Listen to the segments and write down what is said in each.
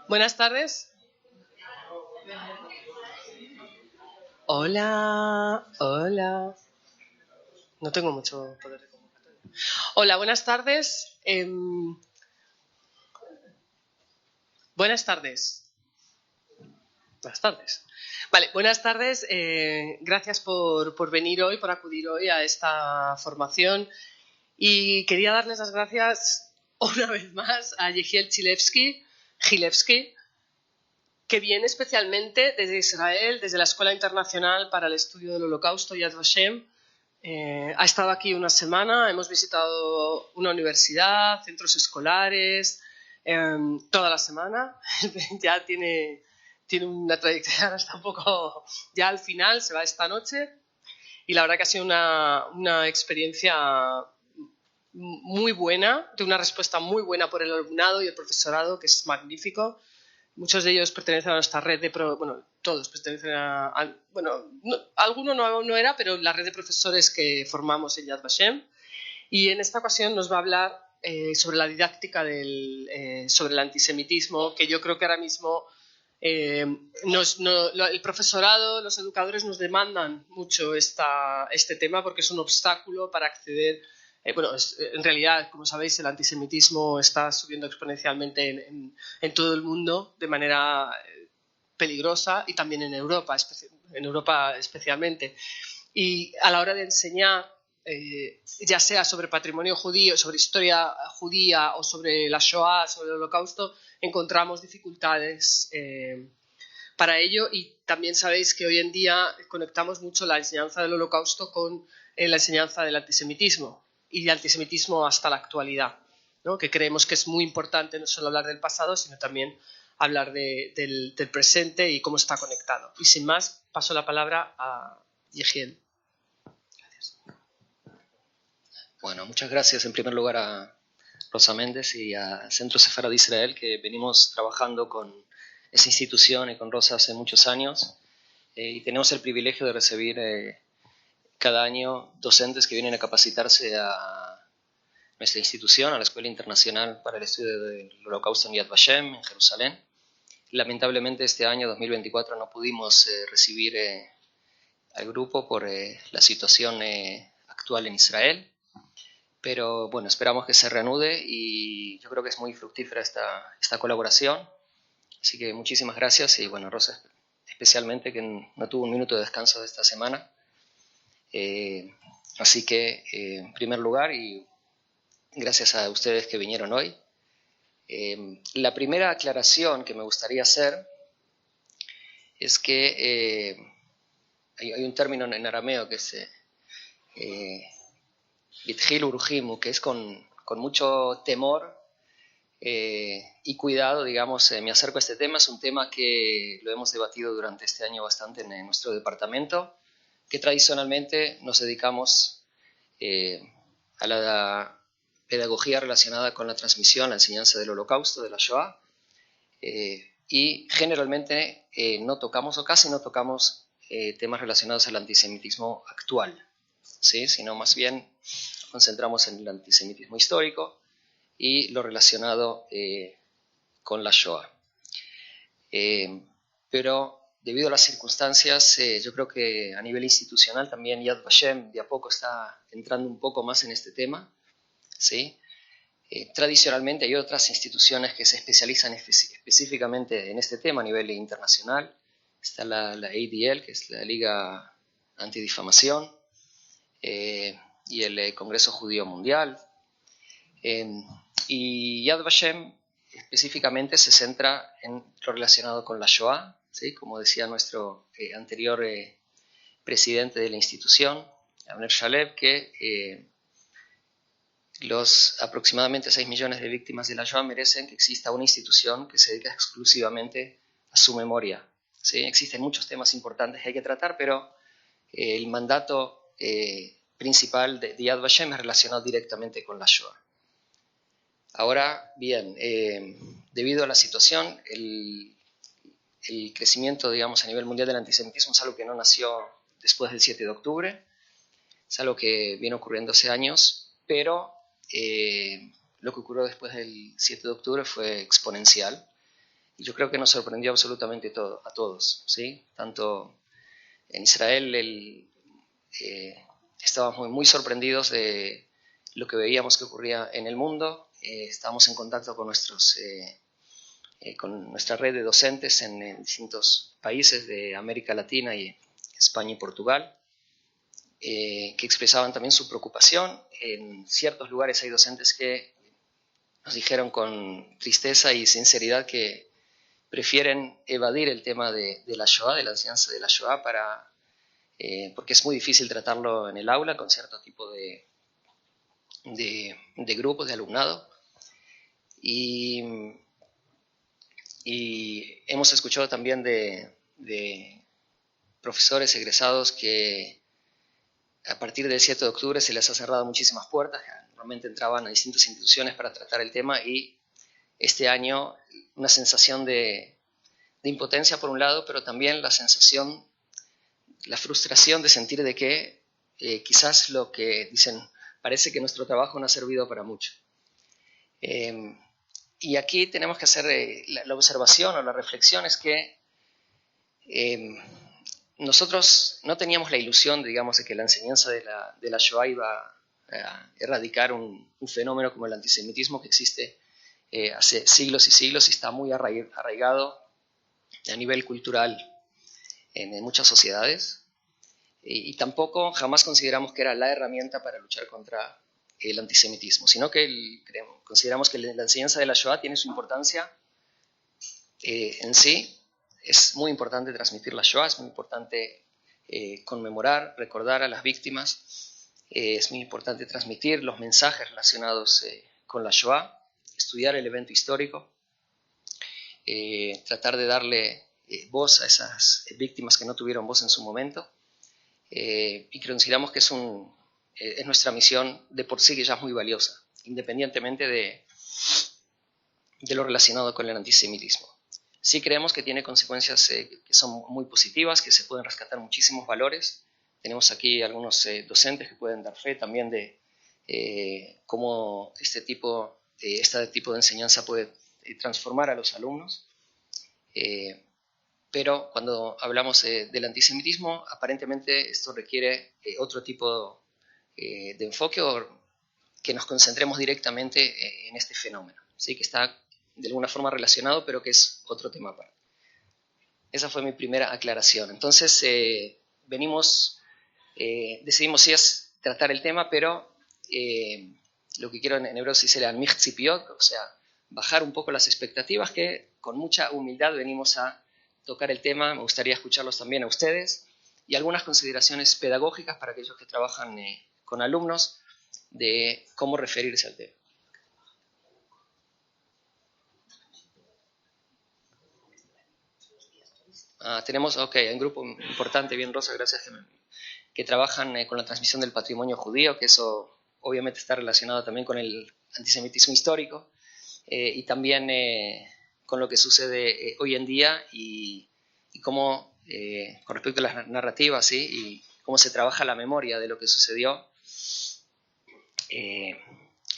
Buenas tardes. Hola, hola. No tengo mucho poder de convocatoria. Hola, buenas tardes. Buenas tardes. Buenas tardes. Vale, buenas tardes. Gracias por venir hoy, por acudir hoy a esta formación. Y quería darles las gracias una vez más a Yehiel Chilevsky, que viene especialmente desde Israel, desde la Escuela Internacional para el Estudio del Holocausto, Yad Vashem. Ha estado aquí una semana, hemos visitado una universidad, centros escolares, toda la semana. Ya tiene una trayectoria, está un poco ya al final, se va esta noche. Y la verdad que ha sido una experiencia muy buena, de una respuesta muy buena por el alumnado y el profesorado, que es magnífico. Muchos de ellos pertenecen a nuestra red de... Bueno, todos pertenecen bueno, alguno no era, pero la red de profesores que formamos en Yad Vashem. Y en esta ocasión nos va a hablar sobre la didáctica sobre el antisemitismo, que yo creo que ahora mismo el profesorado, los educadores nos demandan mucho este tema porque es un obstáculo para acceder. En realidad, como sabéis, el antisemitismo está subiendo exponencialmente en todo el mundo de manera peligrosa y también en Europa especialmente. Y a la hora de enseñar, ya sea sobre patrimonio judío, sobre historia judía o sobre la Shoah, sobre el Holocausto, encontramos dificultades para ello. Y también sabéis que hoy en día conectamos mucho la enseñanza del Holocausto con la enseñanza del antisemitismo y de antisemitismo hasta la actualidad, ¿no? Que creemos que es muy importante no solo hablar del pasado, sino también hablar del presente y cómo está conectado. Y sin más, paso la palabra a Yehiel. Gracias. Bueno, muchas gracias en primer lugar a Rosa Méndez y a Centro Sefarad de Israel, que venimos trabajando con esa institución y con Rosa hace muchos años, y tenemos el privilegio de recibir cada año docentes que vienen a capacitarse a nuestra institución, a la Escuela Internacional para el Estudio del Holocausto en Yad Vashem, en Jerusalén. Lamentablemente este año 2024 no pudimos recibir al grupo por la situación actual en Israel, pero bueno, esperamos que se reanude y yo creo que es muy fructífera esta colaboración. Así que muchísimas gracias y bueno, Rosa especialmente, que no tuvo un minuto de descanso de esta semana. Así que en primer lugar, y gracias a ustedes que vinieron hoy, la primera aclaración que me gustaría hacer es que hay un término en arameo que es bitjil urjimu, que es con mucho temor y cuidado, digamos, me acerco a este tema. Es un tema que lo hemos debatido durante este año bastante en nuestro departamento, que tradicionalmente nos dedicamos a la pedagogía relacionada con la transmisión, la enseñanza del Holocausto, de la Shoah, y generalmente no tocamos o casi no tocamos temas relacionados al antisemitismo actual, ¿sí? Sino más bien nos concentramos en el antisemitismo histórico y lo relacionado con la Shoah. Pero debido a las circunstancias, yo creo que a nivel institucional también Yad Vashem de a poco está entrando un poco más en este tema, ¿sí? Tradicionalmente hay otras instituciones que se especializan específicamente en este tema a nivel internacional. Está la ADL, que es la Liga Antidifamación, y el Congreso Judío Mundial. Y Yad Vashem específicamente se centra en lo relacionado con la Shoah, ¿sí? Como decía nuestro anterior presidente de la institución, Avner Shalev, que los aproximadamente 6 millones de víctimas de la Shoah merecen que exista una institución que se dedique exclusivamente a su memoria, ¿sí? Existen muchos temas importantes que hay que tratar, pero el mandato principal de Yad Vashem es relacionado directamente con la Shoah. Ahora bien, debido a la situación, el crecimiento, digamos, a nivel mundial del antisemitismo es algo que no nació después del 7 de octubre, es algo que viene ocurriendo hace años, pero lo que ocurrió después del 7 de octubre fue exponencial. y yo creo que nos sorprendió absolutamente a todos, ¿sí? Tanto en Israel estábamos muy, muy sorprendidos de lo que veíamos que ocurría en el mundo. Estábamos en contacto con con nuestra red de docentes en distintos países de América Latina y España y Portugal, que expresaban también su preocupación. En ciertos lugares hay docentes que nos dijeron con tristeza y sinceridad que prefieren evadir el tema de la Shoah, de la enseñanza de la Shoah, porque es muy difícil tratarlo en el aula con cierto tipo de grupos de alumnado. Y hemos escuchado también de profesores egresados que a partir del 7 de octubre se les ha cerrado muchísimas puertas. Normalmente entraban a distintas instituciones para tratar el tema, y este año una sensación de impotencia por un lado, pero también la frustración de sentir de que quizás lo que dicen, parece que nuestro trabajo no ha servido para mucho. Y aquí tenemos que hacer la observación o la reflexión, es que nosotros no teníamos la ilusión, digamos, de que la enseñanza de la Shoah iba a erradicar un fenómeno como el antisemitismo que existe hace siglos y siglos y está muy arraigado a nivel cultural en muchas sociedades. Y tampoco jamás consideramos que era la herramienta para luchar contra el antisemitismo, sino que consideramos que la enseñanza de la Shoah tiene su importancia en sí. Es muy importante transmitir la Shoah, es muy importante conmemorar, recordar a las víctimas, es muy importante transmitir los mensajes relacionados con la Shoah, estudiar el evento histórico, tratar de darle voz a esas víctimas que no tuvieron voz en su momento, y consideramos que es nuestra misión de por sí, que ya es muy valiosa, independientemente de lo relacionado con el antisemitismo. Sí creemos que tiene consecuencias que son muy positivas, que se pueden rescatar muchísimos valores. Tenemos aquí algunos docentes que pueden dar fe también de cómo este tipo de enseñanza puede transformar a los alumnos. Pero cuando hablamos del antisemitismo, aparentemente esto requiere otro tipo de enfoque, o que nos concentremos directamente en este fenómeno, ¿sí? Que está de alguna forma relacionado, pero que es otro tema aparte. Esa fue mi primera aclaración. Entonces, decidimos sí es tratar el tema, pero lo que quiero en hebreo se dice el michtzipiot, o sea, bajar un poco las expectativas, que con mucha humildad venimos a tocar el tema. Me gustaría escucharlos también a ustedes, y algunas consideraciones pedagógicas para aquellos que trabajan con alumnos, de cómo referirse al tema. Tenemos, hay un grupo importante, bien, Rosa, gracias, que trabajan con la transmisión del patrimonio judío, que eso obviamente está relacionado también con el antisemitismo histórico, y también con lo que sucede hoy en día, y cómo, con respecto a las narrativas, ¿sí? Y cómo se trabaja la memoria de lo que sucedió.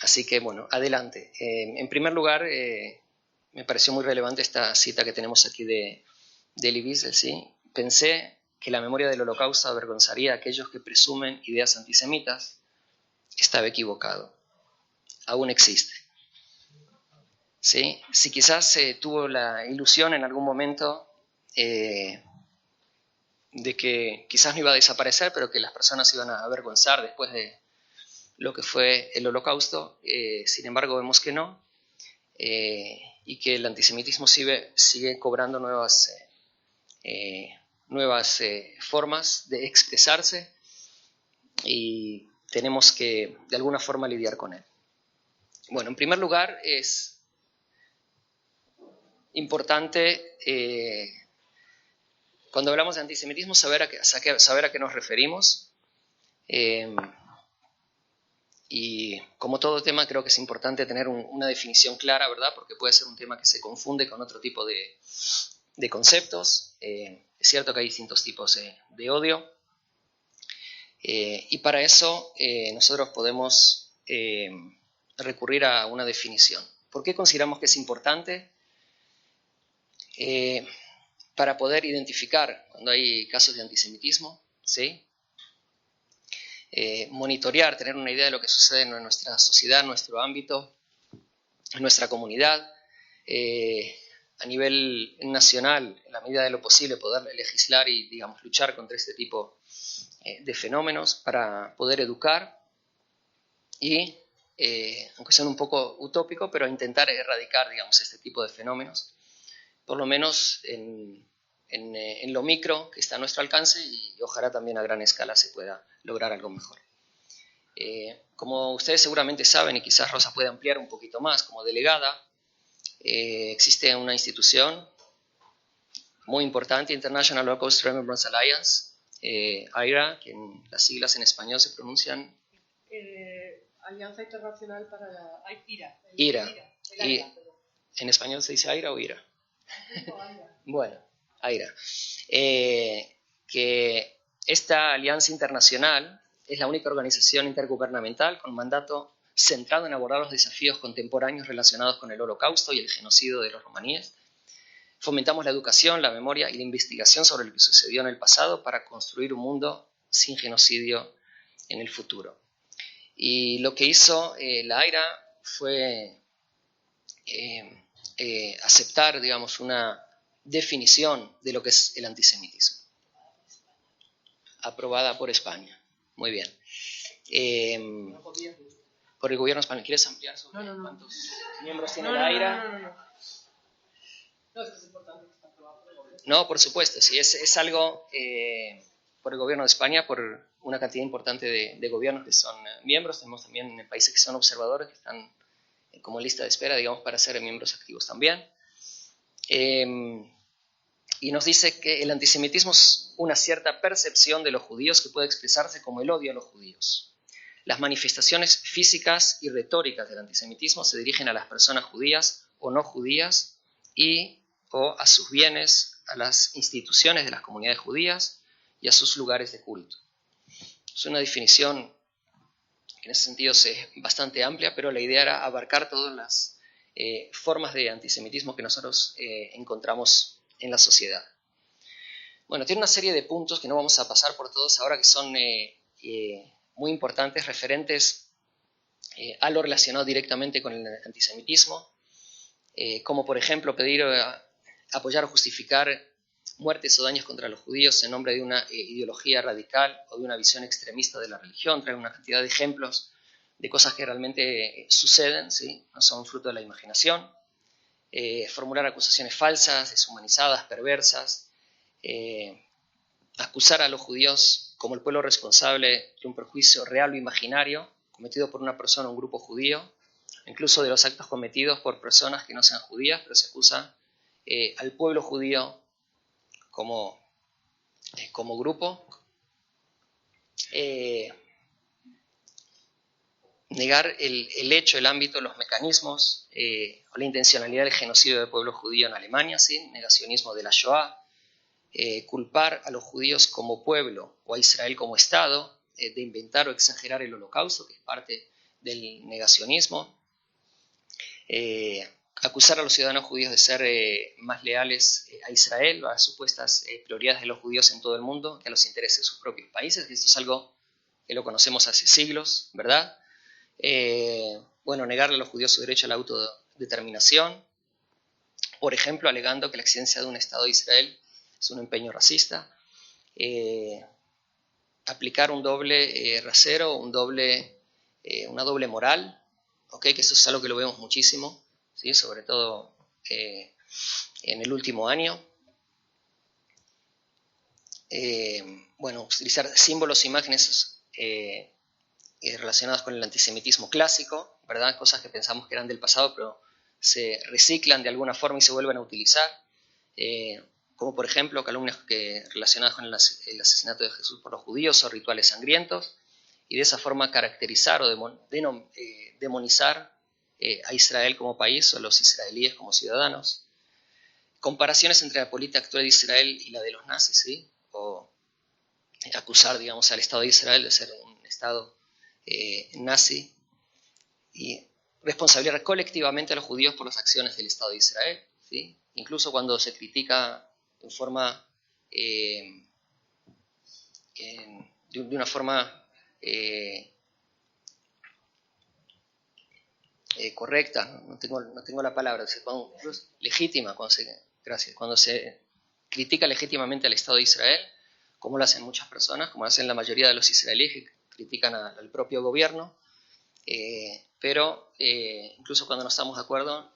Así que, bueno, adelante. En primer lugar, me pareció muy relevante esta cita que tenemos aquí de Elie Wiesel, ¿sí? Pensé que la memoria del Holocausto avergonzaría a aquellos que presumen ideas antisemitas. Estaba equivocado. Aún existe. ¿Sí? Si quizás tuvo la ilusión en algún momento de que quizás no iba a desaparecer, pero que las personas se iban a avergonzar después de lo que fue el Holocausto, sin embargo vemos que no, y que el antisemitismo sigue cobrando nuevas formas de expresarse, y tenemos que de alguna forma lidiar con él. Bueno, en primer lugar es importante, cuando hablamos de antisemitismo, saber a qué nos referimos, y como todo tema creo que es importante tener una definición clara, ¿verdad? Porque puede ser un tema que se confunde con otro tipo de conceptos. Es cierto que hay distintos tipos de odio, y para eso nosotros podemos recurrir a una definición. ¿Por qué consideramos que es importante? para poder identificar cuando hay casos de antisemitismo, ¿sí? Monitorear, tener una idea de lo que sucede en nuestra sociedad, en nuestro ámbito, en nuestra comunidad, a nivel nacional, en la medida de lo posible, poder legislar y, digamos, luchar contra este tipo de fenómenos para poder educar y, aunque sea un poco utópico, pero intentar erradicar, digamos, este tipo de fenómenos, por lo menos en lo micro que está a nuestro alcance y ojalá también a gran escala se pueda lograr algo mejor. Como ustedes seguramente saben, y quizás Rosa puede ampliar un poquito más, como delegada, existe una institución muy importante, International Holocaust Remembrance Alliance, AIRA, que en las siglas en español se pronuncian... Alianza Internacional para la... IRA. ¿En español se dice AIRA o IRA? Bueno, AIRA. Que esta alianza internacional es la única organización intergubernamental con mandato centrado en abordar los desafíos contemporáneos relacionados con el Holocausto y el genocidio de los romaníes. Fomentamos la educación, la memoria y la investigación sobre lo que sucedió en el pasado para construir un mundo sin genocidio en el futuro. Y lo que hizo la AIRA fue aceptar, digamos, una definición de lo que es el antisemitismo, aprobada por España. Muy bien. Por el gobierno español. ¿Quieres ampliar sobre cuántos miembros tiene la AIRA? No, esto es importante que está aprobado por el gobierno. No, por supuesto, sí, es algo por el gobierno de España, por una cantidad importante de gobiernos que son miembros. Tenemos también países que son observadores, que están como lista de espera, digamos, para ser miembros activos también. Y nos dice que el antisemitismo es una cierta percepción de los judíos que puede expresarse como el odio a los judíos. Las manifestaciones físicas y retóricas del antisemitismo se dirigen a las personas judías o no judías o a sus bienes, a las instituciones de las comunidades judías y a sus lugares de culto. Es una definición que en ese sentido es bastante amplia, pero la idea era abarcar todas las formas de antisemitismo que nosotros encontramos en la sociedad. Bueno, tiene una serie de puntos que no vamos a pasar por todos ahora, que son muy importantes, referentes a lo relacionado directamente con el antisemitismo, como por ejemplo pedir, apoyar o justificar muertes o daños contra los judíos en nombre de una ideología radical o de una visión extremista de la religión. Trae una cantidad de ejemplos de cosas que realmente suceden, ¿sí? No son fruto de la imaginación. Formular acusaciones falsas, deshumanizadas, perversas, acusar a los judíos como el pueblo responsable de un perjuicio real o imaginario cometido por una persona o un grupo judío, incluso de los actos cometidos por personas que no sean judías, pero se acusa al pueblo judío como grupo. Negar el hecho, el ámbito, los mecanismos o la intencionalidad del genocidio del pueblo judío en Alemania, ¿sí? Negacionismo de la Shoah, culpar a los judíos como pueblo o a Israel como Estado, de inventar o exagerar el holocausto, que es parte del negacionismo, acusar a los ciudadanos judíos de ser más leales a Israel, a las supuestas prioridades de los judíos en todo el mundo, que a los intereses de sus propios países, que esto es algo que lo conocemos hace siglos, ¿verdad? Bueno, negarle a los judíos su derecho a la autodeterminación, por ejemplo, alegando que la existencia de un Estado de Israel es un empeño racista, aplicar un doble rasero, una doble moral, ¿okay? Que eso es algo que lo vemos muchísimo, ¿sí? Sobre todo en el último año. Bueno, utilizar símbolos e imágenes relacionadas con el antisemitismo clásico, ¿verdad? Cosas que pensamos que eran del pasado, pero se reciclan de alguna forma y se vuelven a utilizar, como por ejemplo calumnias relacionadas con el asesinato de Jesús por los judíos o rituales sangrientos, y de esa forma caracterizar o demonizar a Israel como país o a los israelíes como ciudadanos. Comparaciones entre la política actual de Israel y la de los nazis, ¿sí? O acusar, digamos, al Estado de Israel de ser un Estado nazi, y responsabilizar colectivamente a los judíos por las acciones del Estado de Israel, ¿sí? incluso cuando se critica en forma, de una forma correcta, no tengo la palabra, legítima, cuando se critica legítimamente al Estado de Israel, como lo hacen muchas personas, como lo hacen la mayoría de los israelíes que critican al propio gobierno, pero incluso cuando no estamos de acuerdo,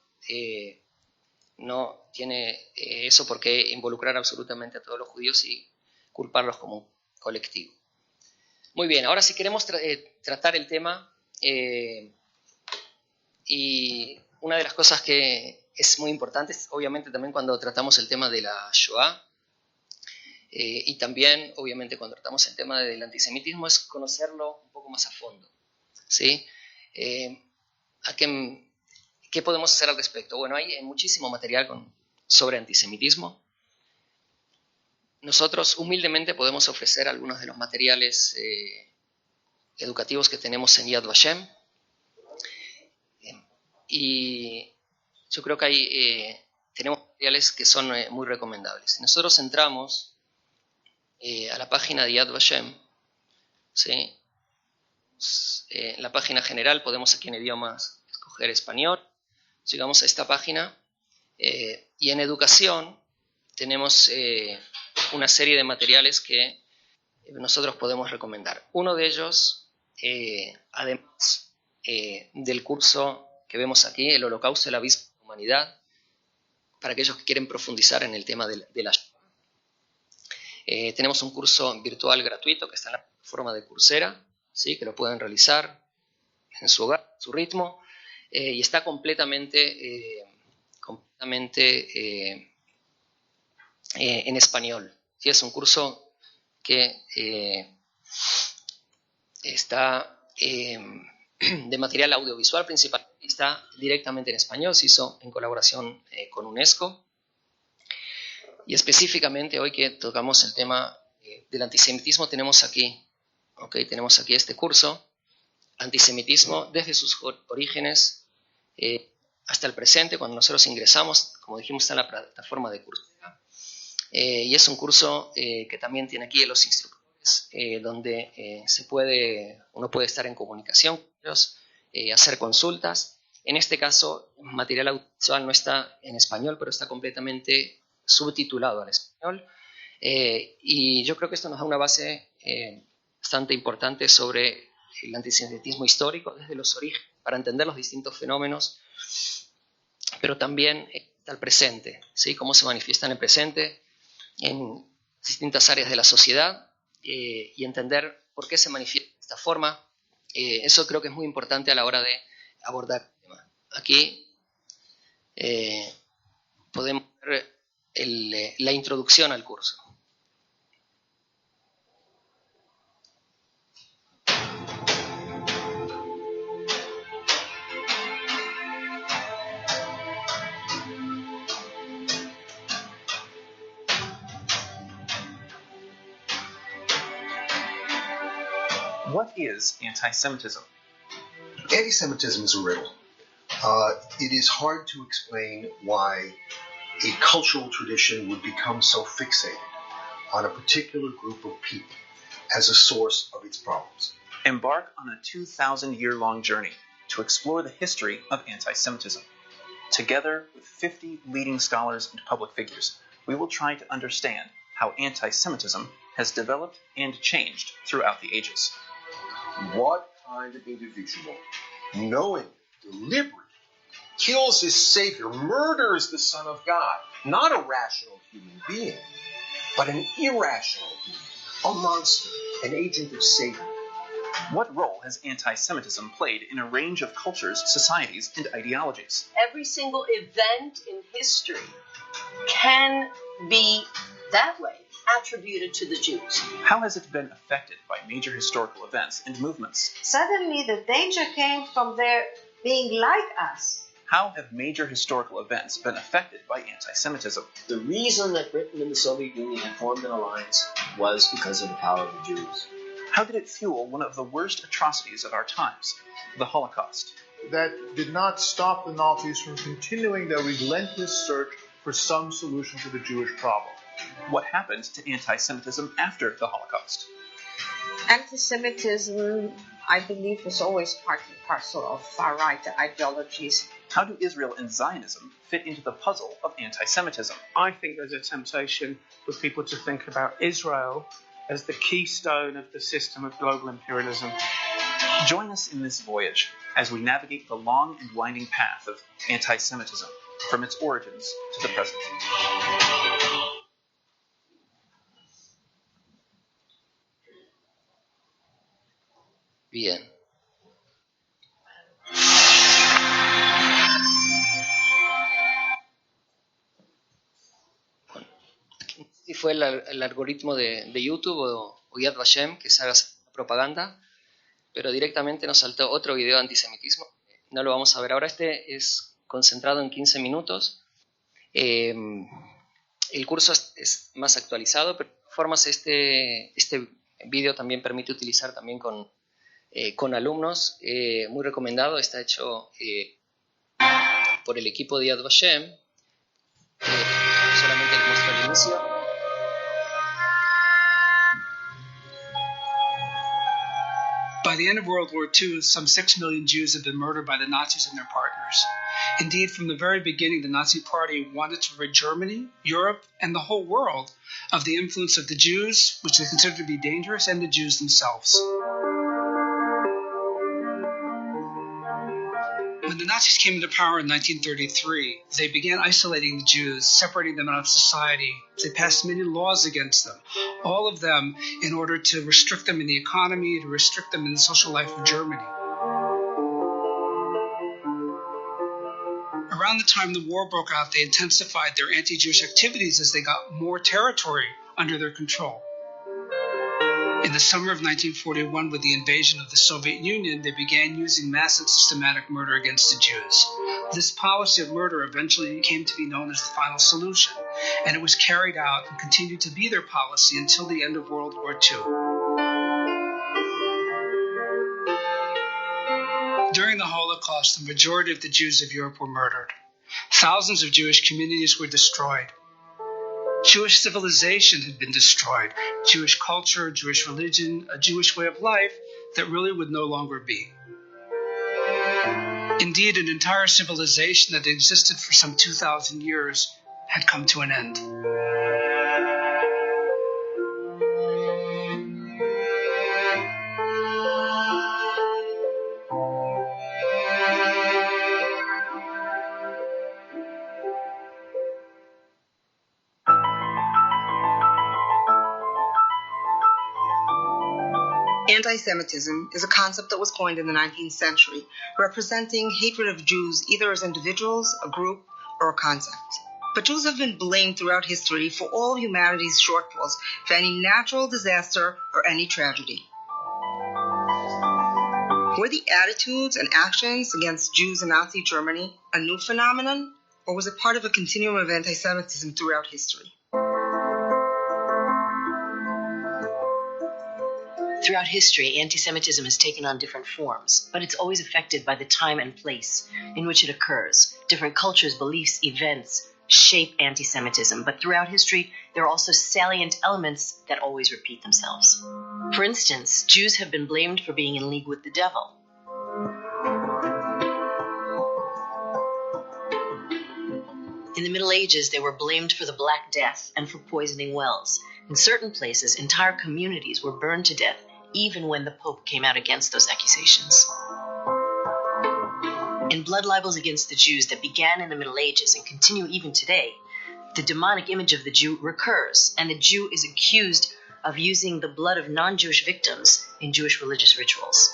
no tiene eso por qué involucrar absolutamente a todos los judíos y culparlos como un colectivo. Muy bien, ahora si queremos tratar el tema, y una de las cosas que es muy importante, obviamente también cuando tratamos el tema de la Shoah, y también obviamente cuando tratamos el tema del antisemitismo, es conocerlo un poco más a fondo, ¿sí? ¿Qué podemos hacer al respecto? Bueno, hay muchísimo material sobre antisemitismo. Nosotros humildemente podemos ofrecer algunos de los materiales educativos que tenemos en Yad Vashem. Y yo creo que tenemos materiales que son muy recomendables. Si nosotros entramos a la página de Yad Vashem, ¿sí? En la página general podemos aquí en idiomas escoger español. Llegamos a esta página y en educación tenemos una serie de materiales que nosotros podemos recomendar. Uno de ellos, además del curso que vemos aquí, el Holocausto y la Abismo de la Humanidad, para aquellos que quieren profundizar en el tema de la Shoah. Tenemos un curso virtual gratuito que está en la plataforma de Coursera, ¿sí? Que lo pueden realizar en su hogar, su ritmo, y está completamente en español. ¿Sí? Es un curso que está de material audiovisual principal, está directamente en español, se hizo en colaboración con UNESCO. Y específicamente hoy que tocamos el tema del antisemitismo, tenemos aquí este curso, Antisemitismo desde sus orígenes hasta el presente. Cuando nosotros ingresamos, como dijimos, está en la plataforma de Coursera, y es un curso que también tiene aquí los instructores, donde uno puede estar en comunicación con ellos, hacer consultas. En este caso, el material audiovisual no está en español, pero está completamente subtitulado al español, y yo creo que esto nos da una base bastante importante sobre el antisemitismo histórico desde los orígenes, para entender los distintos fenómenos, pero también al presente, ¿sí? Cómo se manifiesta en el presente en distintas áreas de la sociedad, y entender por qué se manifiesta de esta forma. Eso creo que es muy importante a la hora de abordar el tema. Aquí podemos ver la introducción al curso. What is anti-Semitism? Anti-Semitism is a riddle. It is hard to explain why a cultural tradition would become so fixated on a particular group of people as a source of its problems. Embark on a 2,000-year-long journey to explore the history of anti-Semitism. Together with 50 leading scholars and public figures, we will try to understand how anti-Semitism has developed and changed throughout the ages. What kind of individual, knowing, deliberately, kills his Savior, murders the Son of God, not a rational human being, but an irrational being, a monster, an agent of Satan? What role has anti-Semitism played in a range of cultures, societies, and ideologies? Every single event in history can be that way attributed to the Jews. How has it been affected by major historical events and movements? Suddenly the danger came from their being like us. How have major historical events been affected by anti-Semitism? The reason that Britain and the Soviet Union had formed an alliance was because of the power of the Jews. How did it fuel one of the worst atrocities of our times, the Holocaust? That did not stop the Nazis from continuing their relentless search for some solution to the Jewish problem. What happened to anti-Semitism after the Holocaust? Anti-Semitism, I believe, was always part and parcel of far-right ideologies. How do Israel and Zionism fit into the puzzle of anti-Semitism? I think there's a temptation for people to think about Israel as the keystone of the system of global imperialism. Join us in this voyage as we navigate the long and winding path of anti-Semitism from its origins to the present. Bien. Bueno, si fue el algoritmo de YouTube o Yad Vashem que se haga propaganda, pero directamente nos saltó otro video de antisemitismo. No lo vamos a ver ahora. Este es concentrado en 15 minutos. El curso es más actualizado, pero de todas formas este video también permite utilizar también con alumnos. Muy recomendado. Está hecho por el equipo de Yad Vashem. Solamente les muestro el inicio. By the end of World War II, some 6 million Jews had been murdered by the Nazis and their partners. Indeed, from the very beginning, the Nazi Party wanted to rid Germany, Europe, and the whole world of the influence of the Jews, which they considered to be dangerous, and the Jews themselves. When the Nazis came into power in 1933, they began isolating the Jews, separating them out of society. They passed many laws against them, all of them in order to restrict them in the economy, to restrict them in the social life of Germany. Around the time the war broke out, they intensified their anti-Jewish activities as they got more territory under their control. In the summer of 1941, with the invasion of the Soviet Union, they began using mass and systematic murder against the Jews. This policy of murder eventually came to be known as the final solution, and it was carried out and continued to be their policy until the end of World War II. During the Holocaust, the majority of the Jews of Europe were murdered. Thousands of Jewish communities were destroyed. Jewish civilization had been destroyed. Jewish culture, Jewish religion, a Jewish way of life that really would no longer be. Indeed, an entire civilization that existed for some 2,000 years had come to an end. Anti-Semitism is a concept that was coined in the 19th century, representing hatred of Jews either as individuals, a group, or a concept. But Jews have been blamed throughout history for all humanity's shortfalls, for any natural disaster or any tragedy. Were the attitudes and actions against Jews in Nazi Germany a new phenomenon, or was it part of a continuum of anti-Semitism throughout history? Throughout history, anti-Semitism has taken on different forms, but it's always affected by the time and place in which it occurs. Different cultures, beliefs, events shape anti-Semitism, but throughout history, there are also salient elements that always repeat themselves. For instance, Jews have been blamed for being in league with the devil. In the Middle Ages, they were blamed for the Black Death and for poisoning wells. In certain places, entire communities were burned to death, even when the Pope came out against those accusations. In blood libels against the Jews that began in the Middle Ages and continue even today, the demonic image of the Jew recurs, and the Jew is accused of using the blood of non-Jewish victims in Jewish religious rituals.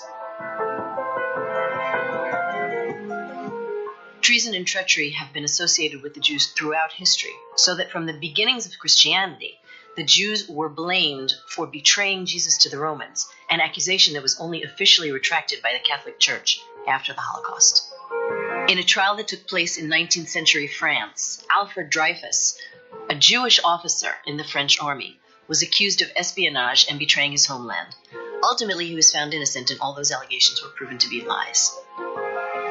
Treason and treachery have been associated with the Jews throughout history, so that from the beginnings of Christianity, the Jews were blamed for betraying Jesus to the Romans, an accusation that was only officially retracted by the Catholic Church after the Holocaust. In a trial that took place in 19th century France, Alfred Dreyfus, a Jewish officer in the French army, was accused of espionage and betraying his homeland. Ultimately, he was found innocent, and all those allegations were proven to be lies.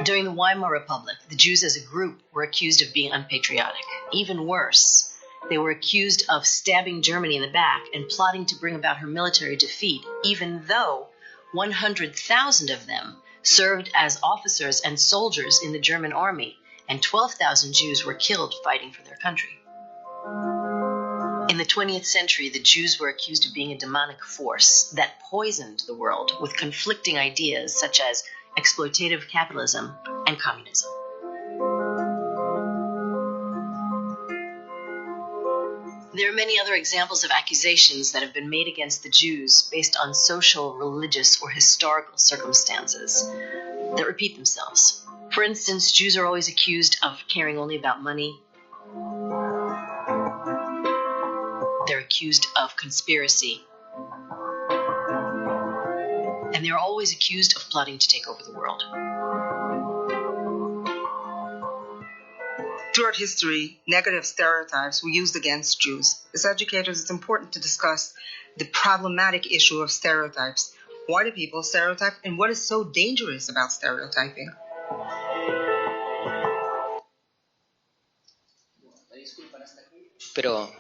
During the Weimar Republic, the Jews as a group were accused of being unpatriotic. Even worse, they were accused of stabbing Germany in the back and plotting to bring about her military defeat, even though 100,000 of them served as officers and soldiers in the German army, and 12,000 Jews were killed fighting for their country. In the 20th century, the Jews were accused of being a demonic force that poisoned the world with conflicting ideas such as exploitative capitalism and communism. There are many other examples of accusations that have been made against the Jews based on social, religious, or historical circumstances that repeat themselves. For instance, Jews are always accused of caring only about money. They're accused of conspiracy. And they're always accused of plotting to take over the world. Throughout history, negative stereotypes were used against Jews. As educators, it's important to discuss the problematic issue of stereotypes. Why do people stereotype, and what is so dangerous about stereotyping? Pero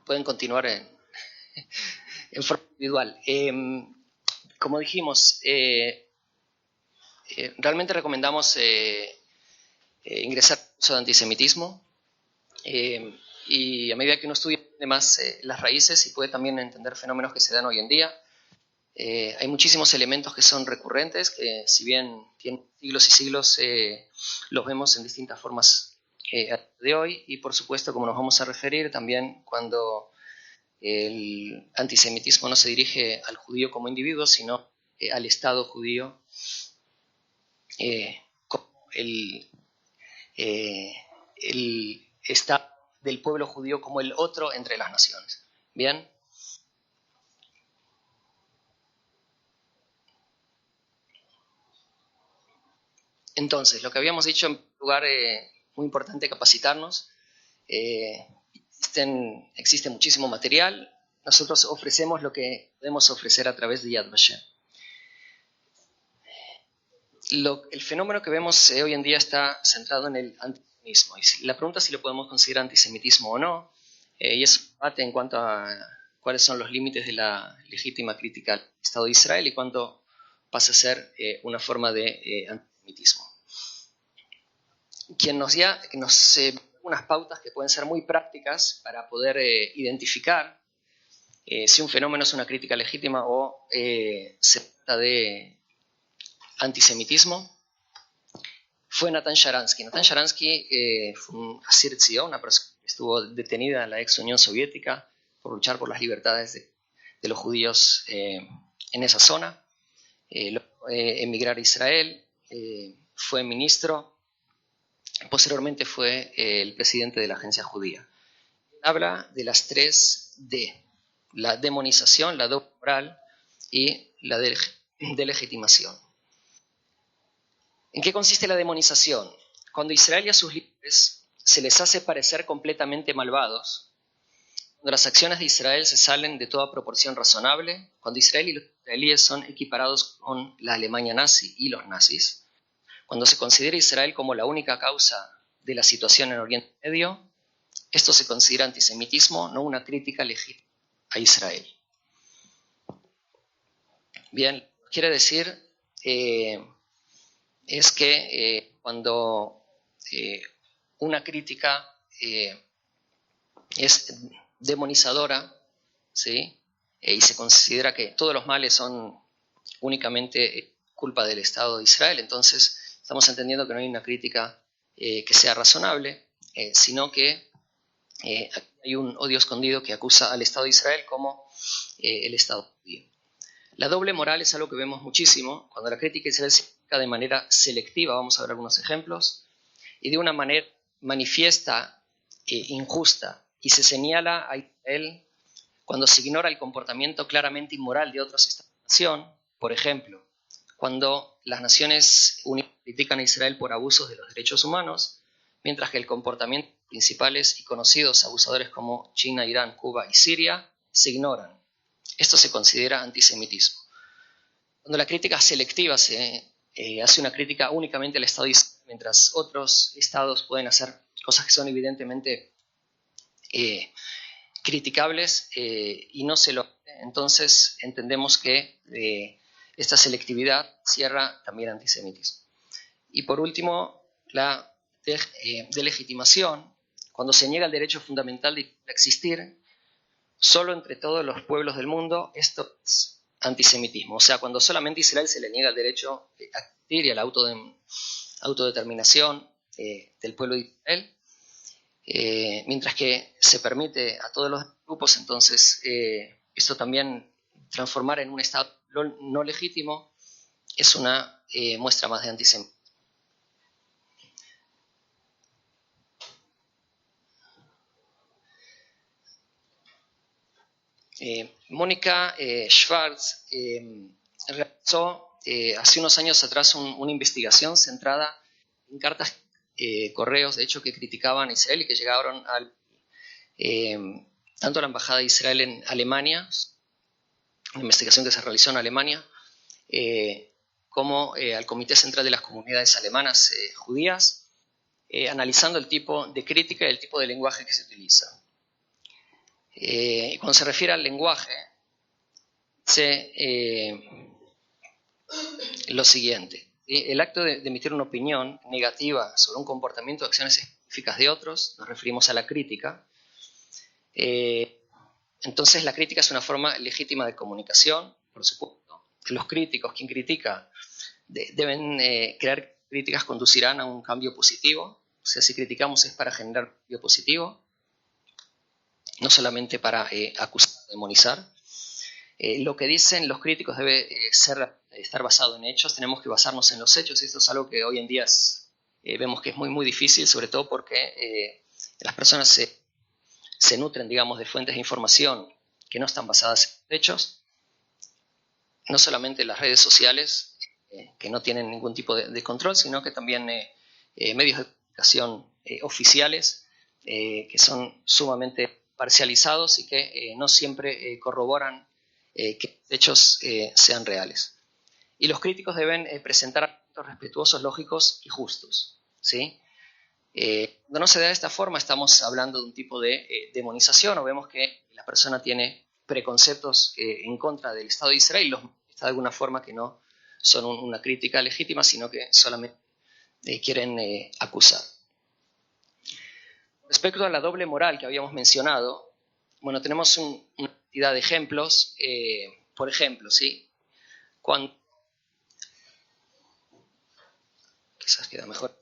pueden continuar en forma individual. Como dijimos, realmente recomendamos ingresar al curso de antisemitismo y a medida que uno estudia más las raíces y puede también entender fenómenos que se dan hoy en día, hay muchísimos elementos que son recurrentes, que si bien tienen siglos y siglos, los vemos en distintas formas de hoy, y por supuesto, como nos vamos a referir, también cuando el antisemitismo no se dirige al judío como individuo, sino al Estado judío como el Estado del pueblo judío como el otro entre las naciones. ¿Bien? Entonces, lo que habíamos dicho, en lugar muy importante capacitarnos. Existe muchísimo material. Nosotros ofrecemos lo que podemos ofrecer a través de Yad Vashem. El fenómeno que vemos hoy en día está centrado en el antisemitismo. Y la pregunta es si lo podemos considerar antisemitismo o no, y es un debate en cuanto a cuáles son los límites de la legítima crítica al Estado de Israel y cuánto pasa a ser una forma de antisemitismo. Quien nos da unas pautas que pueden ser muy prácticas para poder identificar si un fenómeno es una crítica legítima o se trata de antisemitismo, fue Natan Sharansky. Natan Sharansky fue un Asir Tzion, una persona que estuvo detenida en la ex Unión Soviética por luchar por las libertades de los judíos en esa zona. Emigrar a Israel, fue ministro, posteriormente fue el presidente de la agencia judía. Habla de las 3 D: la demonización, la doble moral y la delegitimación. ¿En qué consiste la demonización? Cuando Israel y a sus líderes se les hace parecer completamente malvados, cuando las acciones de Israel se salen de toda proporción razonable, cuando Israel y los israelíes son equiparados con la Alemania nazi y los nazis, cuando se considera Israel como la única causa de la situación en Oriente Medio, esto se considera antisemitismo, no una crítica legítima a Israel. Bien, quiere decir es que cuando una crítica es demonizadora, ¿sí? Y se considera que todos los males son únicamente culpa del Estado de Israel, entonces estamos entendiendo que no hay una crítica que sea razonable, sino que hay un odio escondido que acusa al Estado de Israel como el Estado judío. La doble moral es algo que vemos muchísimo cuando la crítica a Israel se aplica de manera selectiva. Vamos a ver algunos ejemplos, y de una manera manifiesta injusta, y se señala a Israel cuando se ignora el comportamiento claramente inmoral de otros estados-nación. Por ejemplo, cuando las Naciones Unidas critican a Israel por abusos de los derechos humanos, mientras que el comportamiento de principales y conocidos abusadores como China, Irán, Cuba y Siria se ignoran. Esto se considera antisemitismo. Cuando la crítica selectiva se hace una crítica únicamente al Estado de Israel, mientras otros estados pueden hacer cosas que son evidentemente criticables y no se lo. Entonces entendemos que esta selectividad cierra también antisemitismo. Y por último, la delegitimación, cuando se niega el derecho fundamental de existir solo entre todos los pueblos del mundo, esto es antisemitismo. O sea, cuando solamente a Israel se le niega el derecho a existir y a la autodeterminación del pueblo de Israel, mientras que se permite a todos los grupos, entonces esto también transformar en un Estado no legítimo es una muestra más de antisemitismo. Mónica Schwartz realizó hace unos años atrás una investigación centrada en cartas, correos, de hecho, que criticaban a Israel y que llegaron tanto a la Embajada de Israel en Alemania, una investigación que se realizó en Alemania, como al Comité Central de las Comunidades Alemanas Judías, analizando el tipo de crítica y el tipo de lenguaje que se utiliza. Cuando se refiere al lenguaje, lo siguiente: el acto de emitir una opinión negativa sobre un comportamiento o acciones específicas de otros, nos referimos a la crítica. Entonces la crítica es una forma legítima de comunicación, por supuesto. Los críticos, quien critica, deben creer que críticas conducirán a un cambio positivo. O sea, si criticamos es para generar un cambio positivo, no solamente para acusar, demonizar. Lo que dicen los críticos debe estar basado en hechos. Tenemos que basarnos en los hechos. Esto es algo que hoy en día vemos que es muy, muy difícil, sobre todo porque las personas se nutren, digamos, de fuentes de información que no están basadas en hechos. No solamente las redes sociales, que no tienen ningún tipo de control, sino que también medios de comunicación oficiales, que son sumamente parcializados y que no siempre corroboran que los hechos sean reales. Y los críticos deben presentar argumentos respetuosos, lógicos y justos, ¿sí? Cuando no se da de esta forma, estamos hablando de un tipo de demonización, o vemos que la persona tiene preconceptos en contra del Estado de Israel y los manifiesta de alguna forma que no son una crítica legítima, sino que solamente quieren acusar. Respecto a la doble moral que habíamos mencionado, bueno, tenemos una cantidad de ejemplos. Por ejemplo, ¿sí? Quizás queda mejor.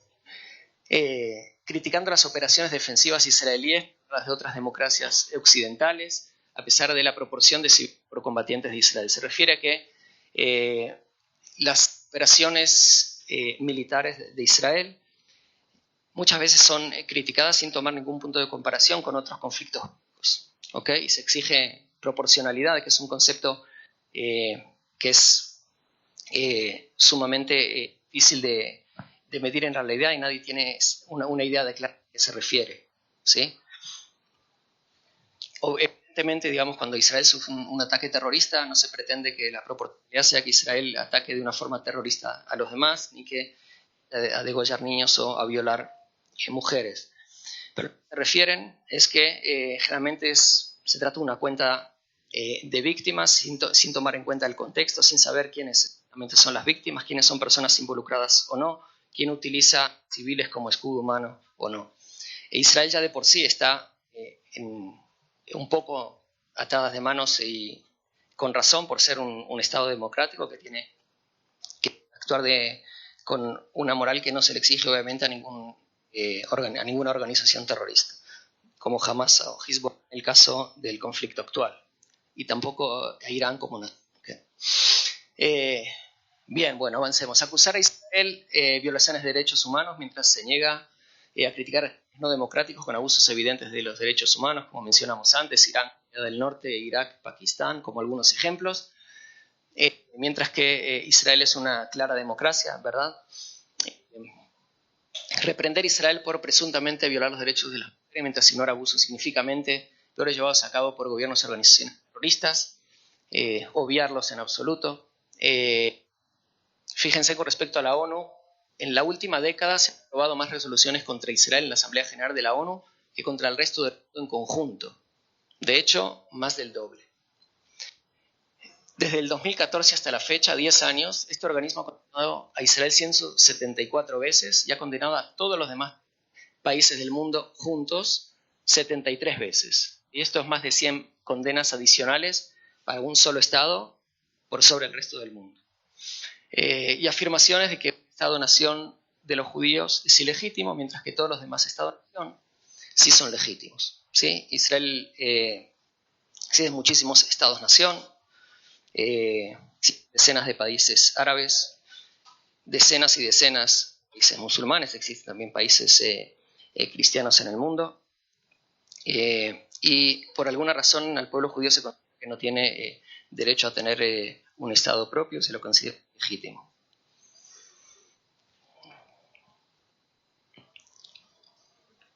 Criticando las operaciones defensivas israelíes, las de otras democracias occidentales, a pesar de la proporción de combatientes de Israel. Se refiere a que las operaciones militares de Israel muchas veces son criticadas sin tomar ningún punto de comparación con otros conflictos, ¿okay? Y se exige proporcionalidad, que es un concepto que es sumamente difícil de medir en realidad y nadie tiene una idea de clara a qué se refiere, ¿sí? Evidentemente, digamos, cuando Israel sufre un ataque terrorista, no se pretende que la proporcionalidad sea que Israel ataque de una forma terrorista a los demás, ni que a degollar niños o a violar mujeres. Pero lo que se refieren es que generalmente se trata de una cuenta de víctimas sin tomar en cuenta el contexto, sin saber quiénes realmente son las víctimas, quiénes son personas involucradas o no, quién utiliza civiles como escudo humano o no. Israel ya de por sí está un poco atadas de manos y con razón por ser un Estado democrático que tiene que actuar con una moral que no se le exige obviamente a ninguna organización terrorista, como Hamas o Hezbollah en el caso del conflicto actual, y tampoco a Irán como nación. Okay. Bien, bueno, avancemos. Acusar a Israel violaciones de derechos humanos mientras se niega a criticar no democráticos con abusos evidentes de los derechos humanos, como mencionamos antes, Irán, Corea del Norte, Irak, Pakistán, como algunos ejemplos, mientras que Israel es una clara democracia, ¿verdad? Reprender a Israel por presuntamente violar los derechos de las mujeres mientras ignora abusos significativamente peores llevados a cabo por gobiernos y organizaciones terroristas, obviarlos en absoluto, Fíjense con respecto a la ONU, en la última década se han aprobado más resoluciones contra Israel en la Asamblea General de la ONU que contra el resto del mundo en conjunto. De hecho, más del doble. Desde el 2014 hasta la fecha, 10 años, este organismo ha condenado a Israel 174 veces y ha condenado a todos los demás países del mundo juntos 73 veces. Y esto es más de 100 condenas adicionales para un solo Estado por sobre el resto del mundo. Y afirmaciones de que el Estado-nación de los judíos es ilegítimo, mientras que todos los demás Estados-nación sí son legítimos. ¿Sí? Israel existe muchísimos Estados-nación, decenas de países árabes, decenas y decenas de países musulmanes, existen también países cristianos en el mundo, y por alguna razón al pueblo judío se considera que no tiene derecho a tener un Estado propio, se lo considera legítimo.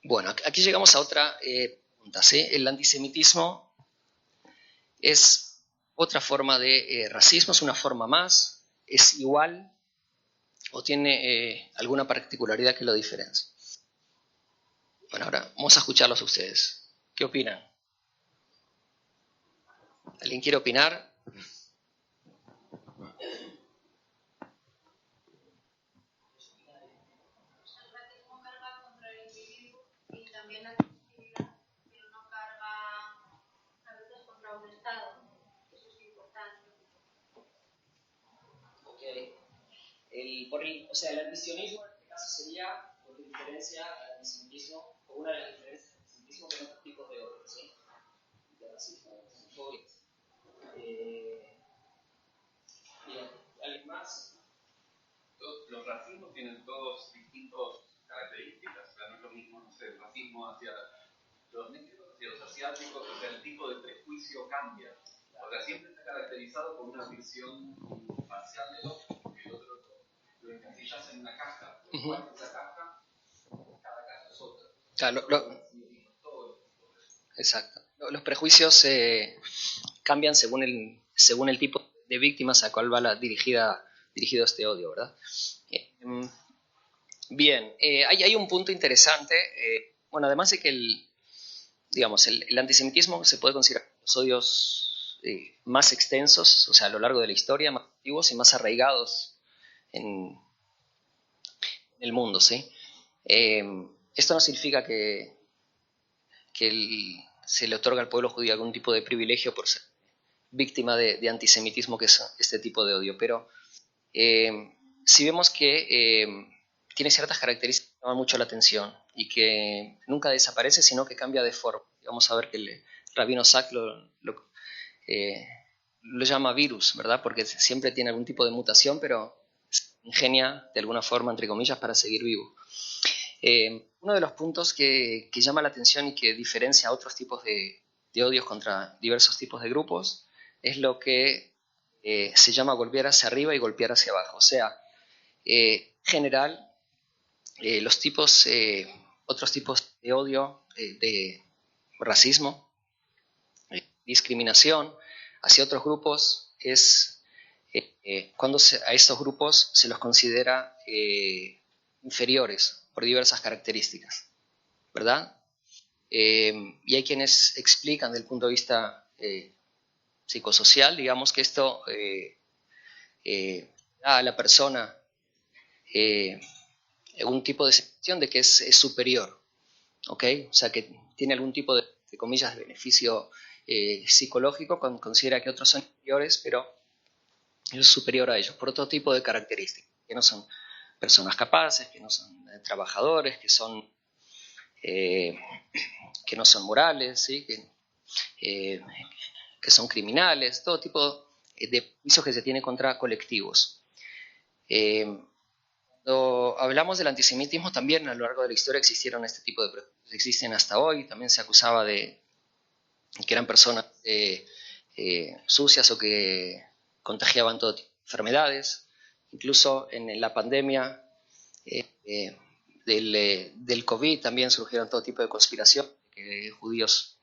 Bueno, aquí llegamos a otra pregunta, ¿sí? El antisemitismo es otra forma de racismo, es una forma más, es igual o tiene alguna particularidad que lo diferencie. Bueno, ahora vamos a escucharlos a ustedes. ¿Qué opinan? ¿Alguien quiere opinar? El antisionismo en este caso sería lo que diferencia al antisemitismo, o una de las diferencias del antisemitismo con otros tipos de odio, ¿sí? De racismo, de xenofobia. Bien, ¿alguien más? Los racismos tienen todos distintas características, o sea, no es lo mismo, no sé, el racismo hacia los negros, hacia los asiáticos, o sea, el tipo de prejuicio cambia. O sea, siempre está caracterizado por una visión parcial del otro, porque el otro lo encasillas en una caja, igual que esa caja, cada caja es otra. Claro, exacto. Los prejuicios cambian según el tipo de víctimas a cual va dirigido este odio, ¿verdad? Bien, hay un punto interesante. Bueno, además de que el antisemitismo se puede considerar los odios más extensos, o sea, a lo largo de la historia, más antiguos y más arraigados en el mundo, ¿sí? Esto no significa que se le otorga al pueblo judío algún tipo de privilegio por ser víctima de antisemitismo, que es este tipo de odio, pero si vemos que tiene ciertas características que llaman mucho la atención y que nunca desaparece, sino que cambia de forma. Vamos a ver que el rabino Sach lo llama virus, ¿verdad? Porque siempre tiene algún tipo de mutación, pero se ingenia de alguna forma, entre comillas, para seguir vivo. Uno de los puntos que llama la atención y que diferencia a otros tipos de odios contra diversos tipos de grupos es lo que se llama golpear hacia arriba y golpear hacia abajo. O sea, en general, otros tipos de odio, de racismo, discriminación hacia otros grupos, es cuando a estos grupos se los considera inferiores por diversas características, ¿verdad? Y hay quienes explican desde el punto de vista psicosocial, digamos, que esto da a la persona un tipo de sensación de que es superior, ¿ok? O sea, que tiene algún tipo de comillas, de beneficio psicológico, cuando considera que otros son inferiores, pero es superior a ellos, por otro tipo de características, que no son personas capaces, que no son trabajadores, que no son morales, ¿sí? Que son criminales, todo tipo de juicios que se tiene contra colectivos. Cuando hablamos del antisemitismo, también a lo largo de la historia existieron este tipo de prejuicios, existen hasta hoy. También se acusaba de que eran personas sucias o que contagiaban todo tipo de enfermedades. Incluso en la pandemia del COVID también surgieron todo tipo de conspiración, que judíos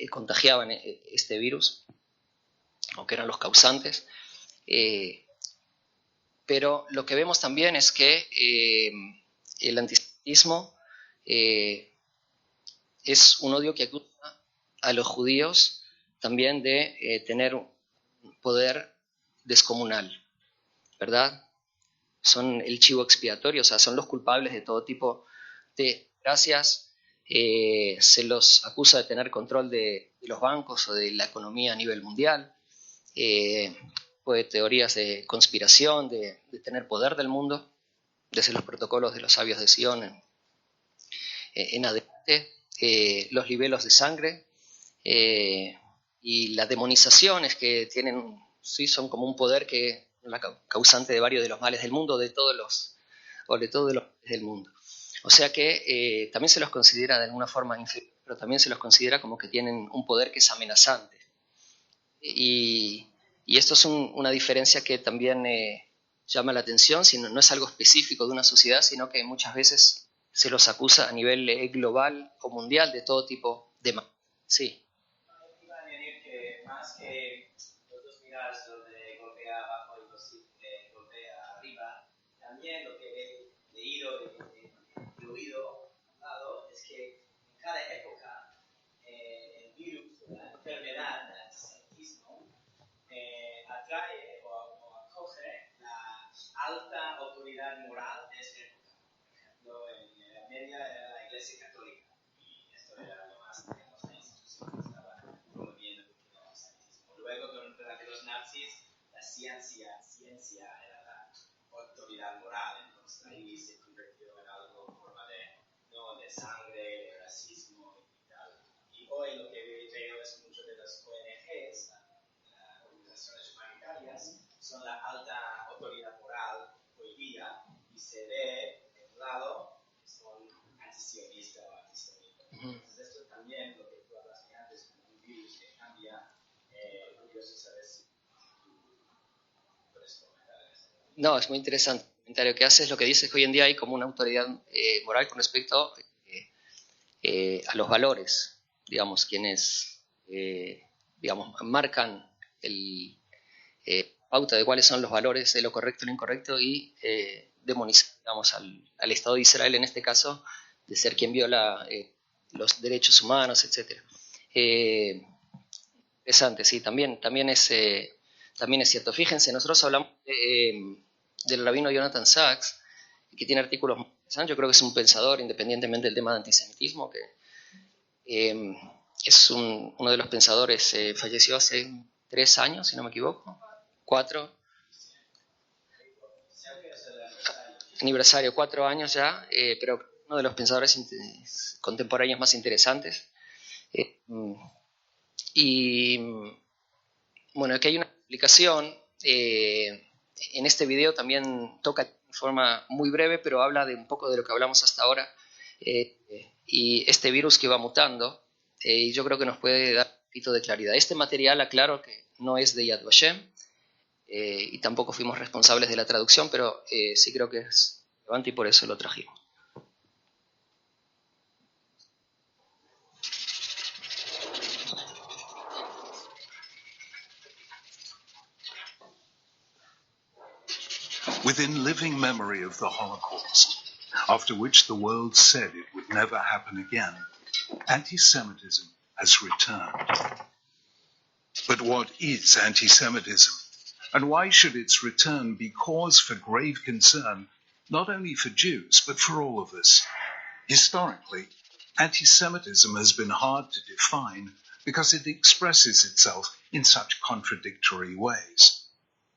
contagiaban este virus, o que eran los causantes. pero lo que vemos también es que el antisemitismo es un odio que acusa a los judíos también de tener un poder descomunal, ¿verdad? Son el chivo expiatorio, o sea, son los culpables de todo tipo de desgracias. Se los acusa de tener control de los bancos o de la economía a nivel mundial, pues teorías de conspiración, de tener poder del mundo, desde los protocolos de los sabios de Sion en adelante, los libelos de sangre y las demonizaciones que tienen, sí, son como un poder que es la causante de varios de los males del mundo, de todos los males del mundo. O sea que también se los considera de alguna forma inferior, pero también se los considera como que tienen un poder que es amenazante. Y esto es una diferencia que también llama la atención, no es algo específico de una sociedad, sino que muchas veces se los acusa a nivel global o mundial de todo tipo de mal. Sí. Iba a añadir que más que los dos miradas donde golpea abajo y golpea arriba, también lo que he leído y oído es que en cada época el virus, la enfermedad del antisemitismo atrae o acoge la alta autoridad moral de esa época. Por ejemplo, en la Edad Media era la Iglesia Católica y esto era lo más, digamos, la institución que estaba promoviendo el antisemitismo. Luego, durante los nazis, la ciencia era la autoridad moral, entonces ahí se convirtió en algo en forma de sangre, de racismo y tal. Y hoy lo que veo es mucho de las ONGs, las organizaciones humanitarias, son la alta autoridad moral hoy día y se ve de un lado que son antisionistas o antisemitas. Entonces esto también, lo que tú hablaste antes, como un virus que cambia, curioso saber si tú puedes comentar en este momento. No, es muy interesante. El comentario que hace es lo que dice que hoy en día hay como una autoridad moral con respecto a los valores, digamos, quienes digamos, marcan el pauta de cuáles son los valores de lo correcto y lo incorrecto y demonizan, digamos, al Estado de Israel en este caso, de ser quien viola los derechos humanos, etc. Interesante, sí, también es cierto. Fíjense, nosotros hablamos del rabino Jonathan Sachs, que tiene artículos muy interesantes. Yo creo que es un pensador, independientemente del tema de antisemitismo, que es uno de los pensadores, falleció hace 3 años, si no me equivoco, 4. Aniversario, 4 años ya, pero uno de los pensadores contemporáneos más interesantes. Y bueno, aquí hay una explicación. En este video también toca de forma muy breve, pero habla de un poco de lo que hablamos hasta ahora. Y este virus que va mutando, y yo creo que nos puede dar un poquito de claridad. Este material, aclaro que no es de Yad Vashem, y tampoco fuimos responsables de la traducción, pero sí creo que es relevante y por eso lo trajimos. Within living memory of the Holocaust, after which the world said it would never happen again, anti-Semitism has returned. But what is anti-Semitism? And why should its return be cause for grave concern, not only for Jews, but for all of us? Historically, anti-Semitism has been hard to define because it expresses itself in such contradictory ways.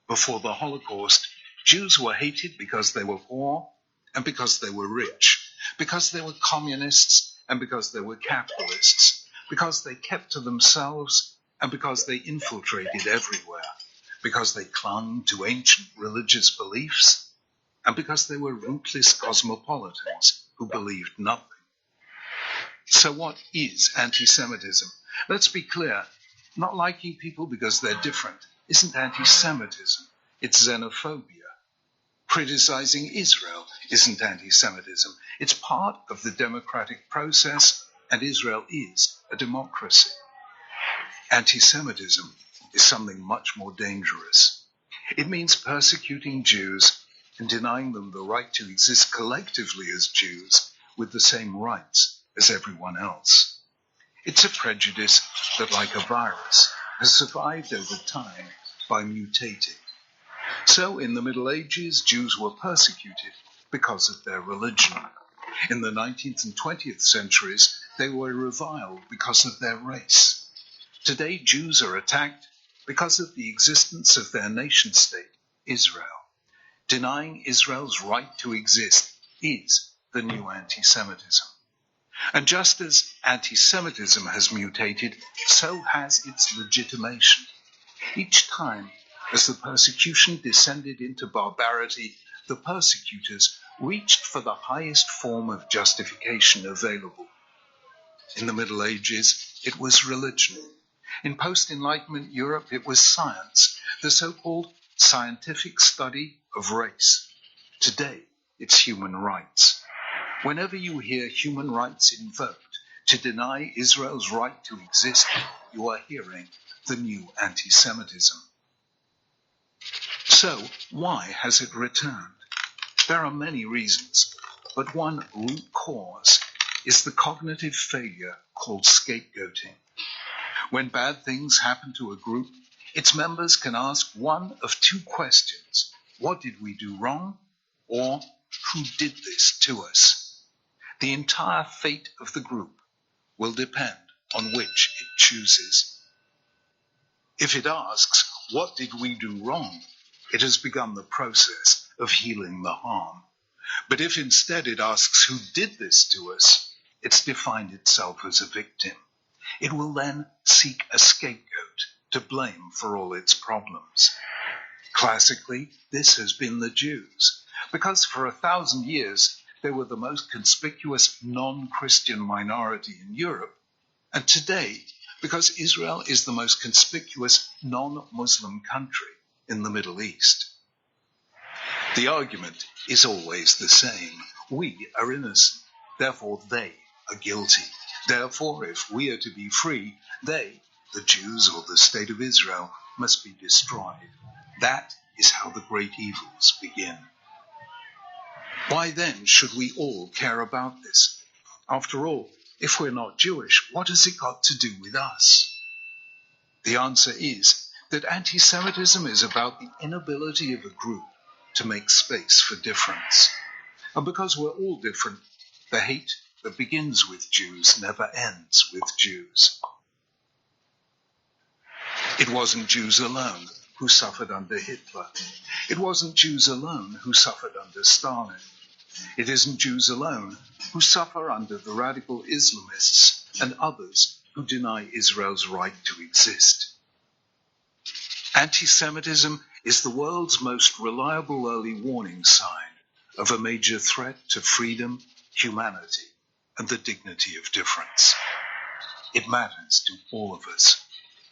Before the Holocaust, Jews were hated because they were poor and because they were rich, because they were communists and because they were capitalists, because they kept to themselves and because they infiltrated everywhere, because they clung to ancient religious beliefs, and because they were rootless cosmopolitans who believed nothing. So what is anti-Semitism? Let's be clear, not liking people because they're different isn't anti-Semitism, it's xenophobia. Criticizing Israel isn't anti-Semitism, it's part of the democratic process, and Israel is a democracy. Anti-Semitism is something much more dangerous. It means persecuting Jews and denying them the right to exist collectively as Jews with the same rights as everyone else. It's a prejudice that, like a virus, has survived over time by mutating. So in the Middle Ages, Jews were persecuted because of their religion. In the 19th and 20th centuries, they were reviled because of their race. Today, Jews are attacked because of the existence of their nation-state, Israel. Denying Israel's right to exist is the new anti-Semitism. And just as anti-Semitism has mutated, so has its legitimation. Each time, as the persecution descended into barbarity, the persecutors reached for the highest form of justification available. In the Middle Ages, it was religion. In post-Enlightenment Europe, it was science, the so-called scientific study of race. Today, it's human rights. Whenever you hear human rights invoked to deny Israel's right to exist, you are hearing the new anti-Semitism. So, why has it returned? There are many reasons, but one root cause is the cognitive failure called scapegoating. When bad things happen to a group, its members can ask one of two questions. What did we do wrong? Or who did this to us? The entire fate of the group will depend on which it chooses. If it asks, what did we do wrong? It has begun the process of healing the harm. But if instead it asks, who did this to us? It's defined itself as a victim. It will then seek a scapegoat to blame for all its problems. Classically, this has been the Jews, because for 1,000 years they were the most conspicuous non-Christian minority in Europe, and today, because Israel is the most conspicuous non-Muslim country in the Middle East. The argument is always the same. We are innocent, therefore they are guilty. Therefore, if we are to be free, they, the Jews or the state of Israel, must be destroyed. That is how the great evils begin. Why then should we all care about this? After all, if we're not Jewish, what has it got to do with us? The answer is that anti-Semitism is about the inability of a group to make space for difference. And because we're all different, the hate that begins with Jews never ends with Jews. It wasn't Jews alone who suffered under Hitler. It wasn't Jews alone who suffered under Stalin. It isn't Jews alone who suffer under the radical Islamists and others who deny Israel's right to exist. Anti-Semitism is the world's most reliable early warning sign of a major threat to freedom, humanity, and the dignity of difference. It matters to all of us,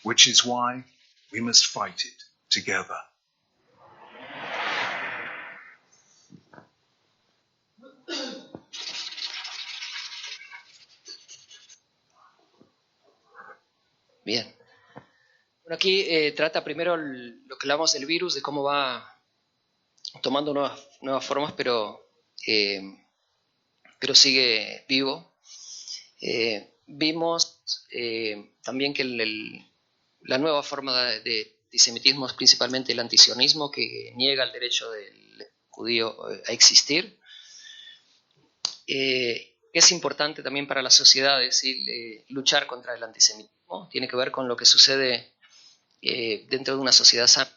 which is why we must fight it together. Bien. Bueno, aquí trata primero lo que hablamos del virus, de cómo va tomando nuevas formas, pero sigue vivo. Vimos también que la nueva forma de antisemitismo es principalmente el antisionismo, que niega el derecho del judío a existir. Es importante también para la sociedad, es decir, luchar contra el antisemitismo. Tiene que ver con lo que sucede dentro de una sociedad sana,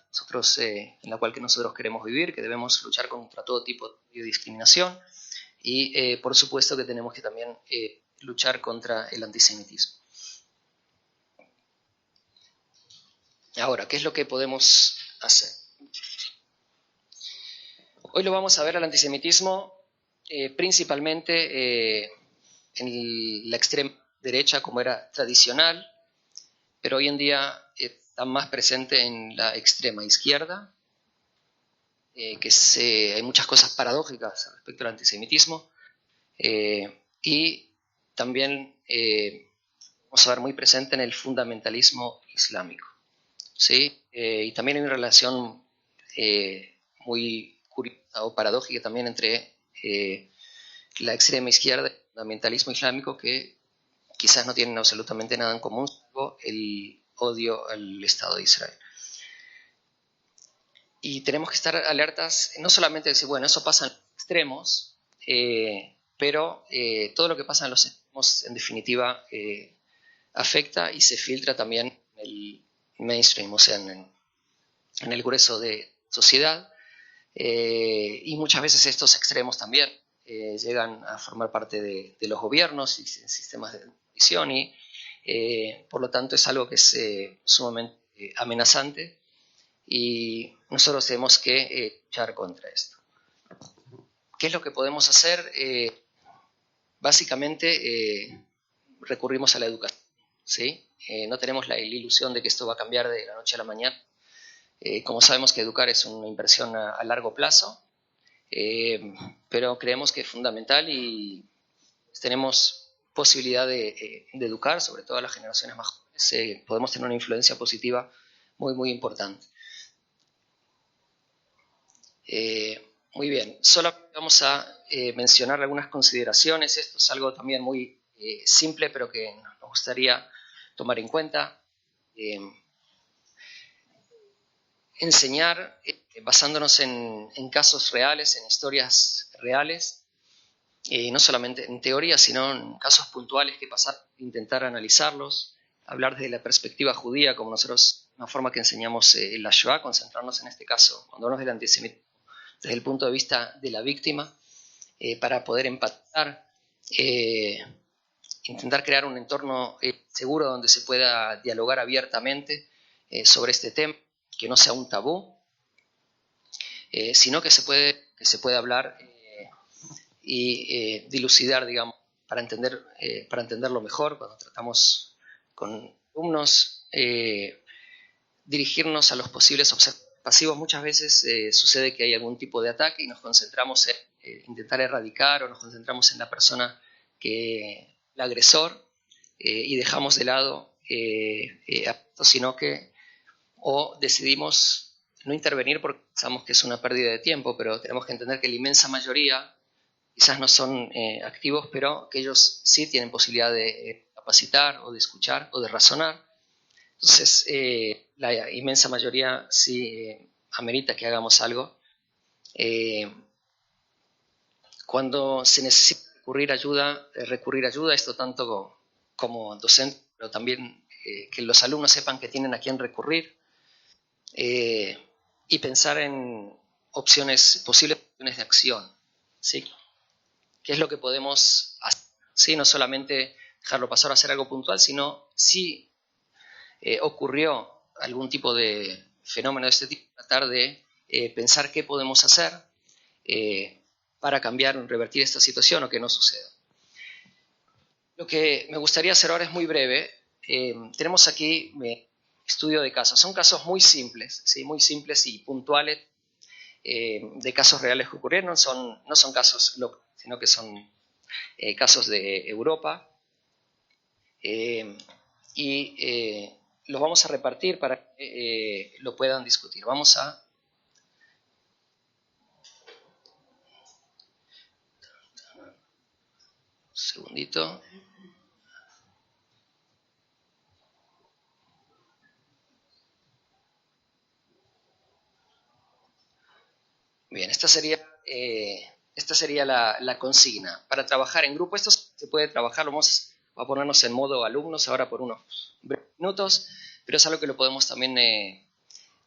en la cual que nosotros queremos vivir, que debemos luchar contra todo tipo de discriminación y por supuesto que tenemos que también luchar contra el antisemitismo. Ahora, ¿qué es lo que podemos hacer? Hoy lo vamos a ver al antisemitismo principalmente en la extrema derecha, como era tradicional, pero hoy en día está más presente en la extrema izquierda, hay muchas cosas paradójicas respecto al antisemitismo, y también vamos a ver muy presente en el fundamentalismo islámico, ¿sí? Y también hay una relación muy curiosa o paradójica también entre la extrema izquierda y el fundamentalismo islámico, que quizás no tienen absolutamente nada en común, salvo el odio al Estado de Israel. Y tenemos que estar alertas, no solamente decir, bueno, eso pasa en los extremos, pero todo lo que pasa en los extremos, en definitiva, afecta y se filtra también en el mainstream, o sea, en el grueso de sociedad. Y muchas veces estos extremos también llegan a formar parte de los gobiernos y sistemas de decisión, y por lo tanto es algo que es sumamente amenazante, y nosotros tenemos que luchar contra esto. ¿Qué es lo que podemos hacer? Básicamente recurrimos a la educación, ¿sí? No tenemos la ilusión de que esto va a cambiar de la noche a la mañana. Como sabemos que educar es una inversión a largo plazo, pero creemos que es fundamental y tenemos posibilidad de educar, sobre todo a las generaciones más jóvenes. Podemos tener una influencia positiva muy, muy importante. Muy bien, solo vamos a mencionar algunas consideraciones. Esto es algo también muy simple, pero que nos gustaría tomar en cuenta. Enseñar basándonos en casos reales, en historias reales, no solamente en teoría, sino en casos puntuales que pasar, intentar analizarlos, hablar desde la perspectiva judía, como nosotros, una forma que enseñamos en la Shoah, concentrarnos en este caso, cuando hablamos del antisemitismo, desde el punto de vista de la víctima, para poder empatizar, intentar crear un entorno seguro donde se pueda dialogar abiertamente sobre este tema, que no sea un tabú, sino que se puede hablar y dilucidar, digamos, para entenderlo mejor. Cuando tratamos con alumnos, dirigirnos a los posibles observadores pasivos. Muchas veces sucede que hay algún tipo de ataque y nos concentramos en intentar erradicar, o nos concentramos en la persona el agresor, y dejamos de lado sino que o decidimos no intervenir porque pensamos que es una pérdida de tiempo, pero tenemos que entender que la inmensa mayoría quizás no son activos, pero que ellos sí tienen posibilidad de capacitar o de escuchar o de razonar. Entonces, la inmensa mayoría sí amerita que hagamos algo. Cuando se necesita recurrir ayuda, esto tanto como docente, pero también que los alumnos sepan que tienen a quién recurrir, y pensar en posibles opciones de acción, ¿sí? ¿Qué es lo que podemos hacer? ¿Sí? No solamente dejarlo pasar a hacer algo puntual, sino si ocurrió algún tipo de fenómeno de este tipo, tratar de pensar qué podemos hacer para cambiar o revertir esta situación o que no suceda. Lo que me gustaría hacer ahora es muy breve. Tenemos aquí estudio de casos. Son casos muy simples, ¿sí? Muy simples y puntuales, de casos reales que ocurrieron. No son casos locales, sino que son casos de Europa. Y los vamos a repartir para que lo puedan discutir. Vamos a... Un segundito. Bien, esta sería la consigna. Para trabajar en grupo, esto se puede trabajar, vamos a ponernos en modo alumnos ahora por unos breves minutos, pero es algo que lo podemos también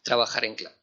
trabajar en clase.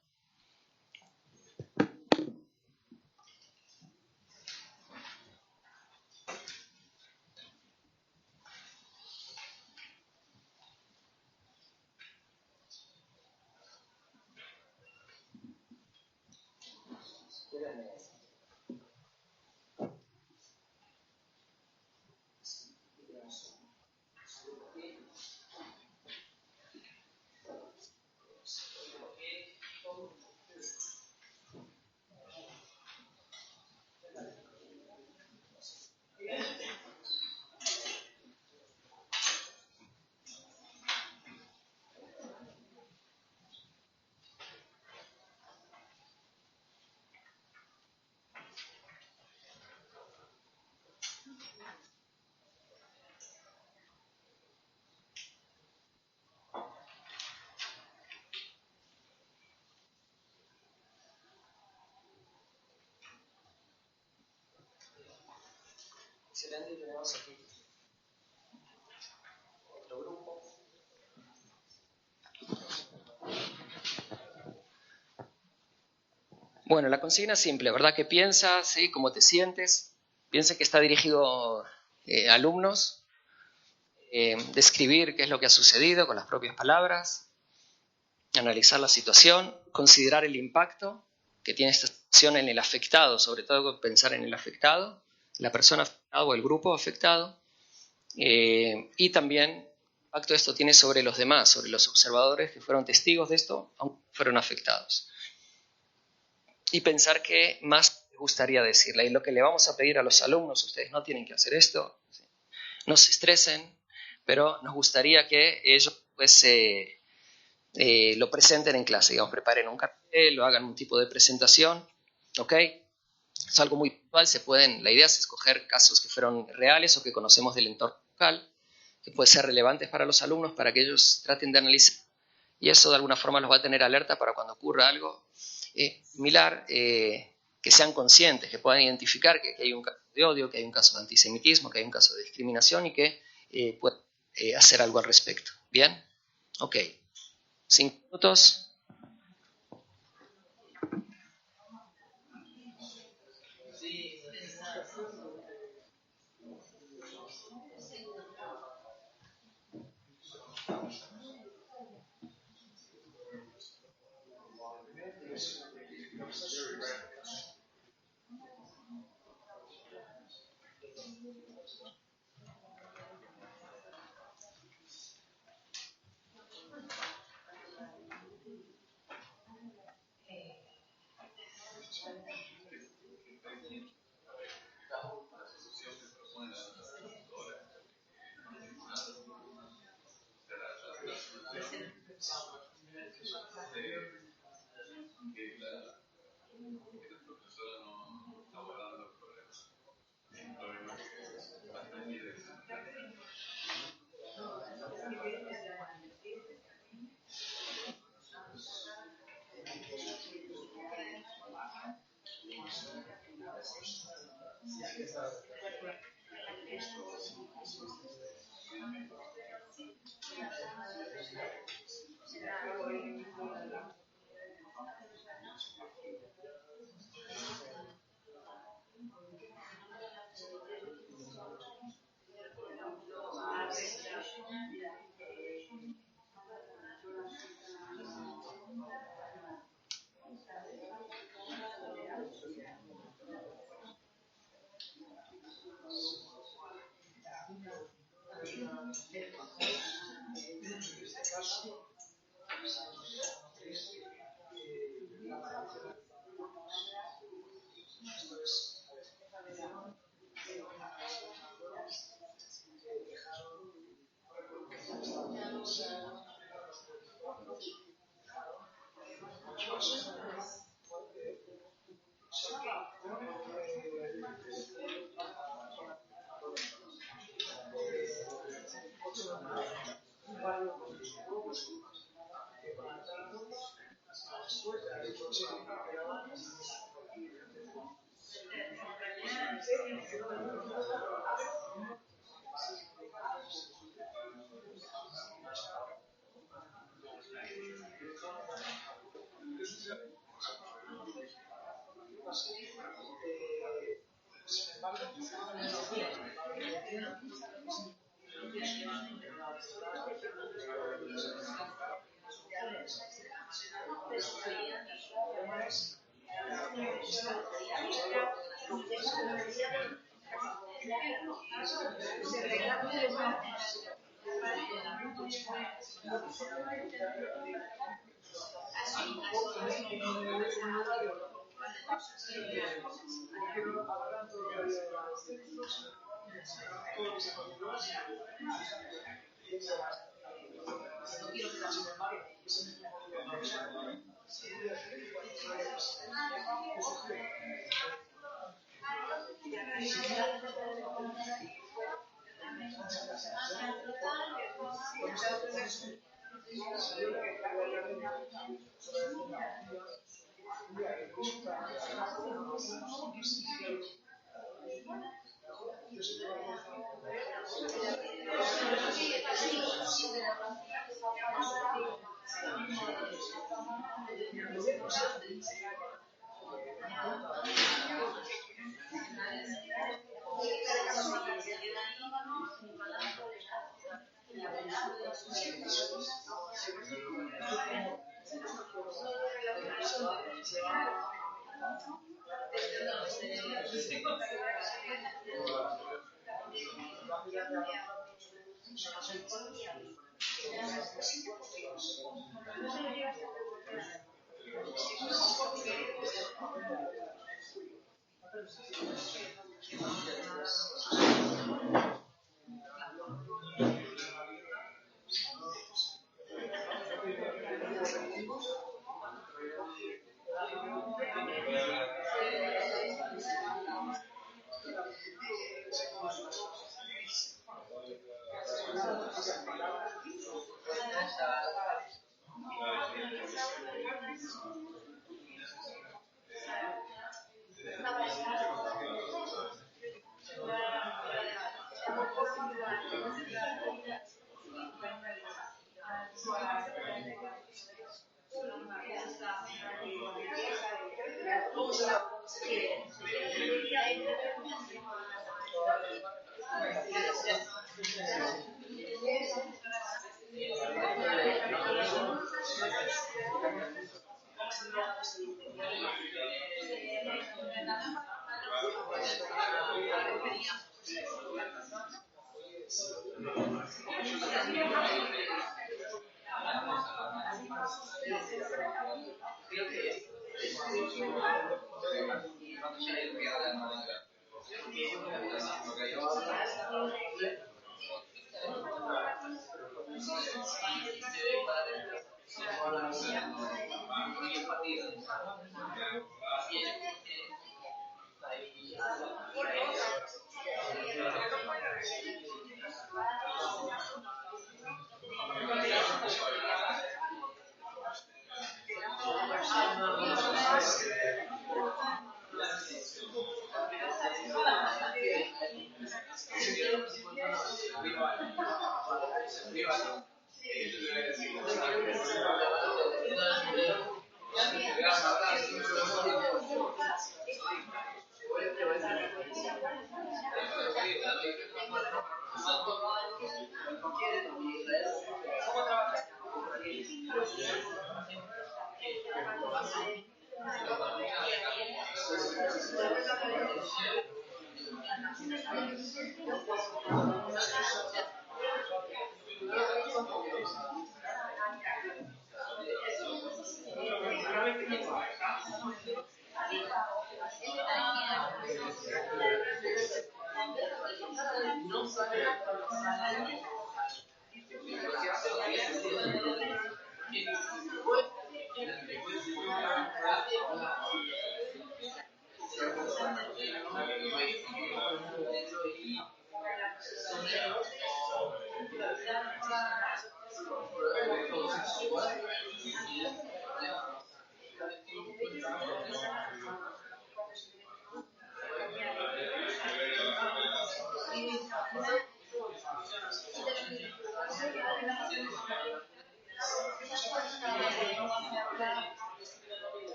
Excelente, tenemos aquí otro grupo. Bueno, la consigna es simple, ¿verdad? ¿Qué piensas? ¿Sí? ¿Cómo te sientes? Piensa que está dirigido a alumnos. Describir qué es lo que ha sucedido con las propias palabras. Analizar la situación. Considerar el impacto que tiene esta situación en el afectado. Sobre todo pensar en el afectado, la persona afectada o el grupo afectado. Y también el impacto esto tiene sobre los demás, sobre los observadores que fueron testigos de esto, aunque fueron afectados. Y pensar qué más les gustaría decirle. Y lo que le vamos a pedir a los alumnos, ustedes no tienen que hacer esto, no se estresen, pero nos gustaría que ellos pues, lo presenten en clase, digamos, preparen un cartel, lo hagan un tipo de presentación, ¿ok? Es algo muy puntual, la idea es escoger casos que fueron reales o que conocemos del entorno local, que pueden ser relevantes para los alumnos, para que ellos traten de analizar, y eso de alguna forma los va a tener alerta para cuando ocurra algo similar, que sean conscientes, que puedan identificar que hay un caso de odio, que hay un caso de antisemitismo, que hay un caso de discriminación y que puedan hacer algo al respecto. ¿Bien? Ok. 5 minutos.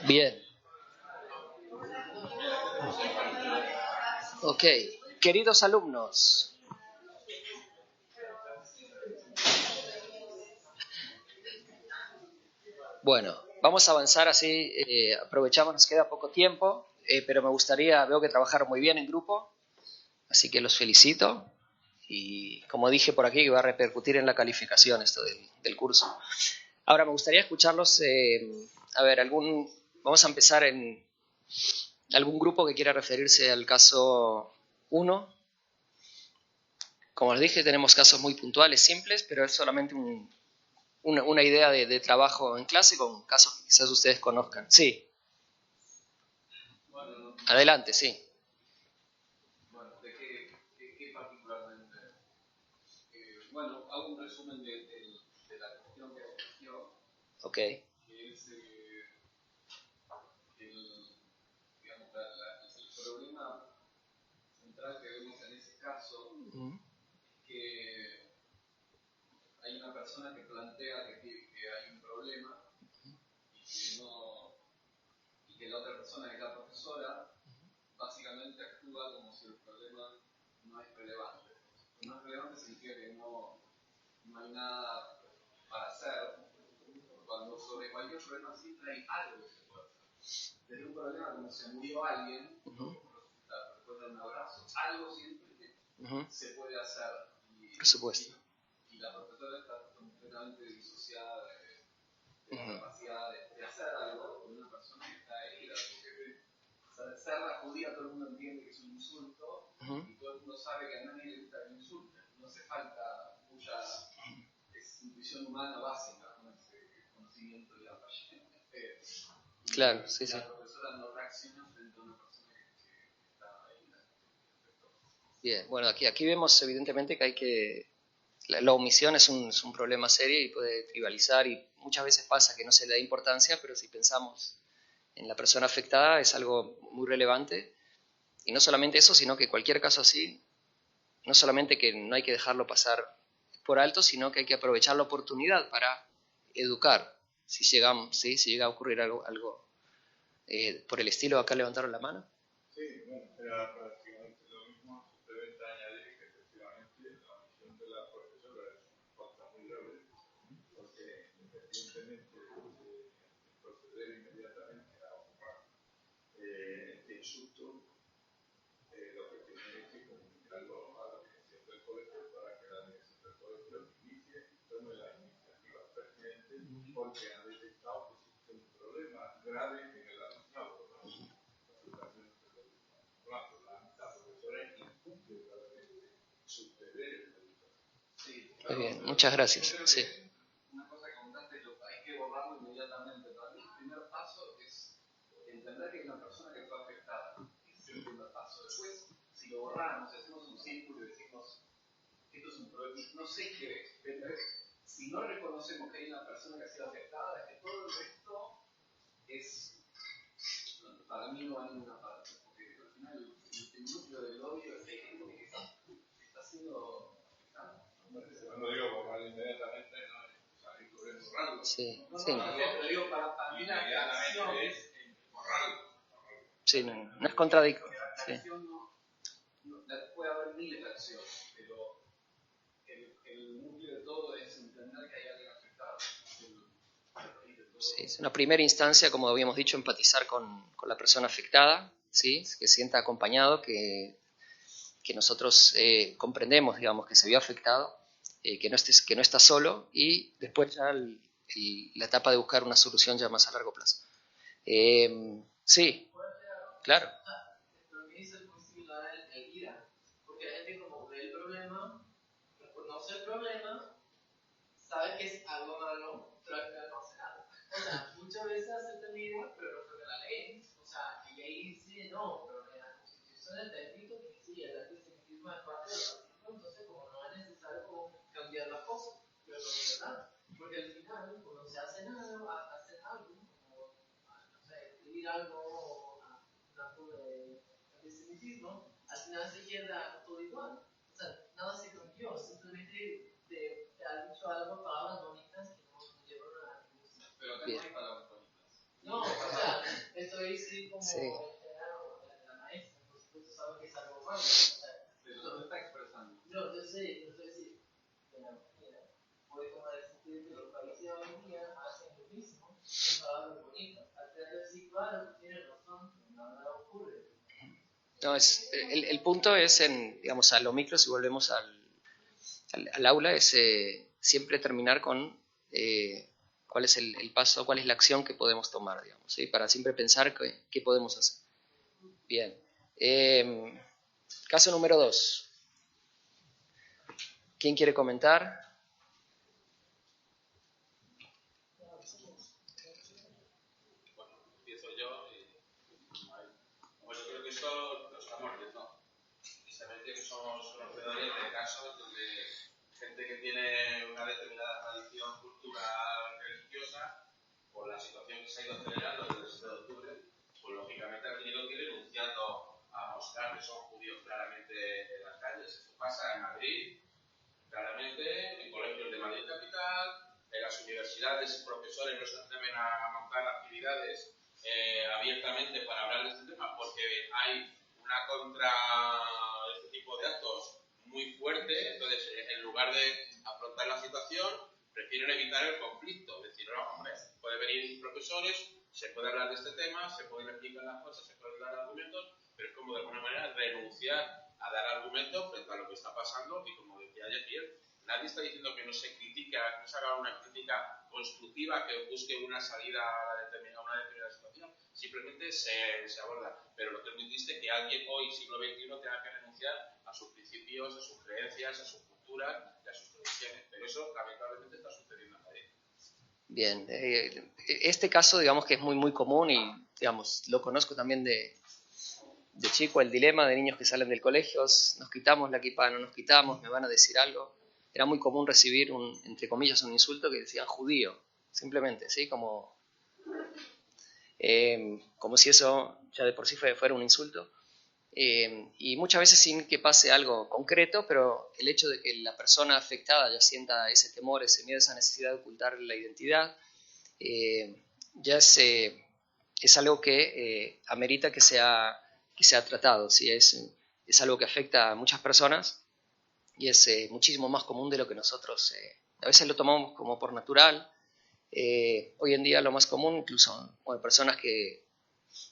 Bien. Ok. Queridos alumnos. Bueno, vamos a avanzar así, aprovechamos, nos queda poco tiempo, pero me gustaría, veo que trabajaron muy bien en grupo, así que los felicito y como dije por aquí, va a repercutir en la calificación esto del curso. Ahora me gustaría escucharlos, a ver, vamos a empezar en algún grupo que quiera referirse al caso 1. Como les dije, tenemos casos muy puntuales, simples, pero es solamente una idea de trabajo en clase con casos que quizás ustedes conozcan. Sí. Adelante, sí. Bueno, ¿de qué particularmente? Bueno, hago un resumen de la cuestión que surgió. Ok. Que es digamos, el problema central que vemos en ese caso es que hay una persona que plantea que hay un problema y que la otra persona, que es la profesora, básicamente actúa como si el problema no es relevante. No es relevante significa que no hay nada para hacer. Cuando sobre cualquier problema siempre hay algo que se puede hacer. Desde un problema como se murió alguien, después de un abrazo, algo siempre que se puede hacer. Por supuesto. Y la profesora está completamente disociada de la capacidad de hacer algo con una persona que está herida. Porque ser la judía todo el mundo entiende que es un insulto y todo el mundo sabe que a nadie le gusta que lo insulten. No hace falta mucha intuición humana básica con ese conocimiento de la pasión. Claro, sí, sí. La profesora no reacciona frente a una persona que está herida. Bien, bueno, aquí vemos evidentemente que la omisión es un problema serio y puede tribalizar y muchas veces pasa que no se le da importancia, pero si pensamos en la persona afectada es algo muy relevante. Y no solamente eso, sino que cualquier caso así, no solamente que no hay que dejarlo pasar por alto, sino que hay que aprovechar la oportunidad para educar. Si llega a ocurrir algo por el estilo, acá levantaron la mano. Sí, bueno, era prácticamente lo mismo. Simplemente añadir que efectivamente la misión de la profesora es una falta muy grave, porque independientemente de proceder inmediatamente a ocupar este insulto, lo que tiene es que comunicarlo a la dirección del colegio para que la dirección del colegio inicie y tome las iniciativas pertinentes, porque han detectado que existe un problema grave en el alumnado. Muy bien, muchas gracias. Sí. Una cosa que contaste, hay que borrarlo inmediatamente. Para mí el primer paso es entender que es una persona que fue afectada. Ese es el primer paso. Después, si lo borramos, hacemos un círculo y decimos que esto es un problema, no sé qué es, pero si no reconocemos que hay una persona que ha sido afectada, es que todo el resto es, para mí no va a ninguna parte, porque al final el núcleo del odio es que hay gente que está siendo afectada. Cuando digo borrar inmediatamente, no es salir corriendo borrarlo. Sí, No, sí. pero digo para mí la acción es borrarlo. Sí, no es contradictorio. La acción puede haber miles de acciones, pero el núcleo de todo es entender que hay alguien afectado. Sí, es una primera instancia, como habíamos dicho, empatizar con la persona afectada, ¿sí? Que sienta acompañado, que nosotros comprendemos, digamos, que se vio afectado, que no está solo, y después ya la etapa de buscar una solución ya más a largo plazo. Sí, claro. Lo que dice es muy similar al IRA, porque la gente como ve el problema, reconoce el problema, sabe que es algo malo, pero al final no hace nada. O sea, puede ser absolutamente igual, pero no creo que la leen. O sea, que ahí dice no, pero en la Constitución está escrito que sí, el antisemitismo es parte del racismo, entonces como no es necesario como cambiar las cosas, pero no es verdad. Porque al final, cuando se hace algo, como, no sé, escribir algo, un acto de antisemitismo, al final se queda todo igual. O sea, nada se cambió, simplemente te han dicho algo, palabras bonitas que no llevaron a ningún sitio. Pero ¿qué hay palabras bonitas? No, o sea, estoy sí como Sí. la maestra, por supuesto sabe que es algo malo. O sea, Eso no está expresando. no, yo sé si voy como a decir que los países hoy en día hacen lo mismo con palabras bonitas. Al final sí, claro, tiene razón, nada ocurre. No, el punto es, digamos, a lo micro, si volvemos al aula, es siempre terminar con cuál es el paso, cuál es la acción que podemos tomar, digamos, ¿sí? Para siempre pensar qué podemos hacer. Bien. Caso número 2. ¿Quién quiere comentar? Empiezo yo. Bueno, yo creo que eso lo estamos viendo. Precisamente que somos conocedores de casos donde gente que tiene una determinada tradición cultural religiosa, por la situación que se ha ido acelerando desde el 7 de octubre, pues lógicamente ha tenido que ir renunciando a mostrar que son judíos claramente en las calles. Esto pasa en Madrid, claramente, en colegios de Madrid capital, en las universidades, profesores no se atreven a montar actividades abiertamente para hablar de este tema porque hay una contra este tipo de actos muy fuerte. Entonces, en lugar de afrontar la situación, prefieren evitar el conflicto. Es decir, no, hombre, pueden venir profesores, se puede hablar de este tema, se pueden explicar las cosas, se pueden dar argumentos, pero es como de alguna manera renunciar a dar argumentos frente a lo que está pasando. Y como decía ayer, nadie está diciendo que no se critica, que no se haga una crítica constructiva, que busque una salida a una determinada situación, simplemente se aborda. Pero lo que es muy triste es que alguien hoy, siglo XXI, tenga que renunciar a sus principios, a sus creencias, a su cultura y a sus tradiciones. Pero eso, lamentablemente, está sucediendo en Madrid. Bien, este caso, digamos que es muy, muy común y, digamos, lo conozco también de chico, el dilema de niños que salen del colegio, nos quitamos la kippah, no nos quitamos, me van a decir algo. Era muy común recibir, entre comillas, un insulto que decían judío, simplemente, ¿sí? Como si eso ya de por sí fuera un insulto. Y muchas veces sin que pase algo concreto, pero el hecho de que la persona afectada ya sienta ese temor, ese miedo, esa necesidad de ocultar la identidad, ya es algo que amerita que sea tratado, ¿sí? Es algo que afecta a muchas personas y es muchísimo más común de lo que nosotros a veces lo tomamos como por natural. Hoy en día lo más común, incluso hay personas que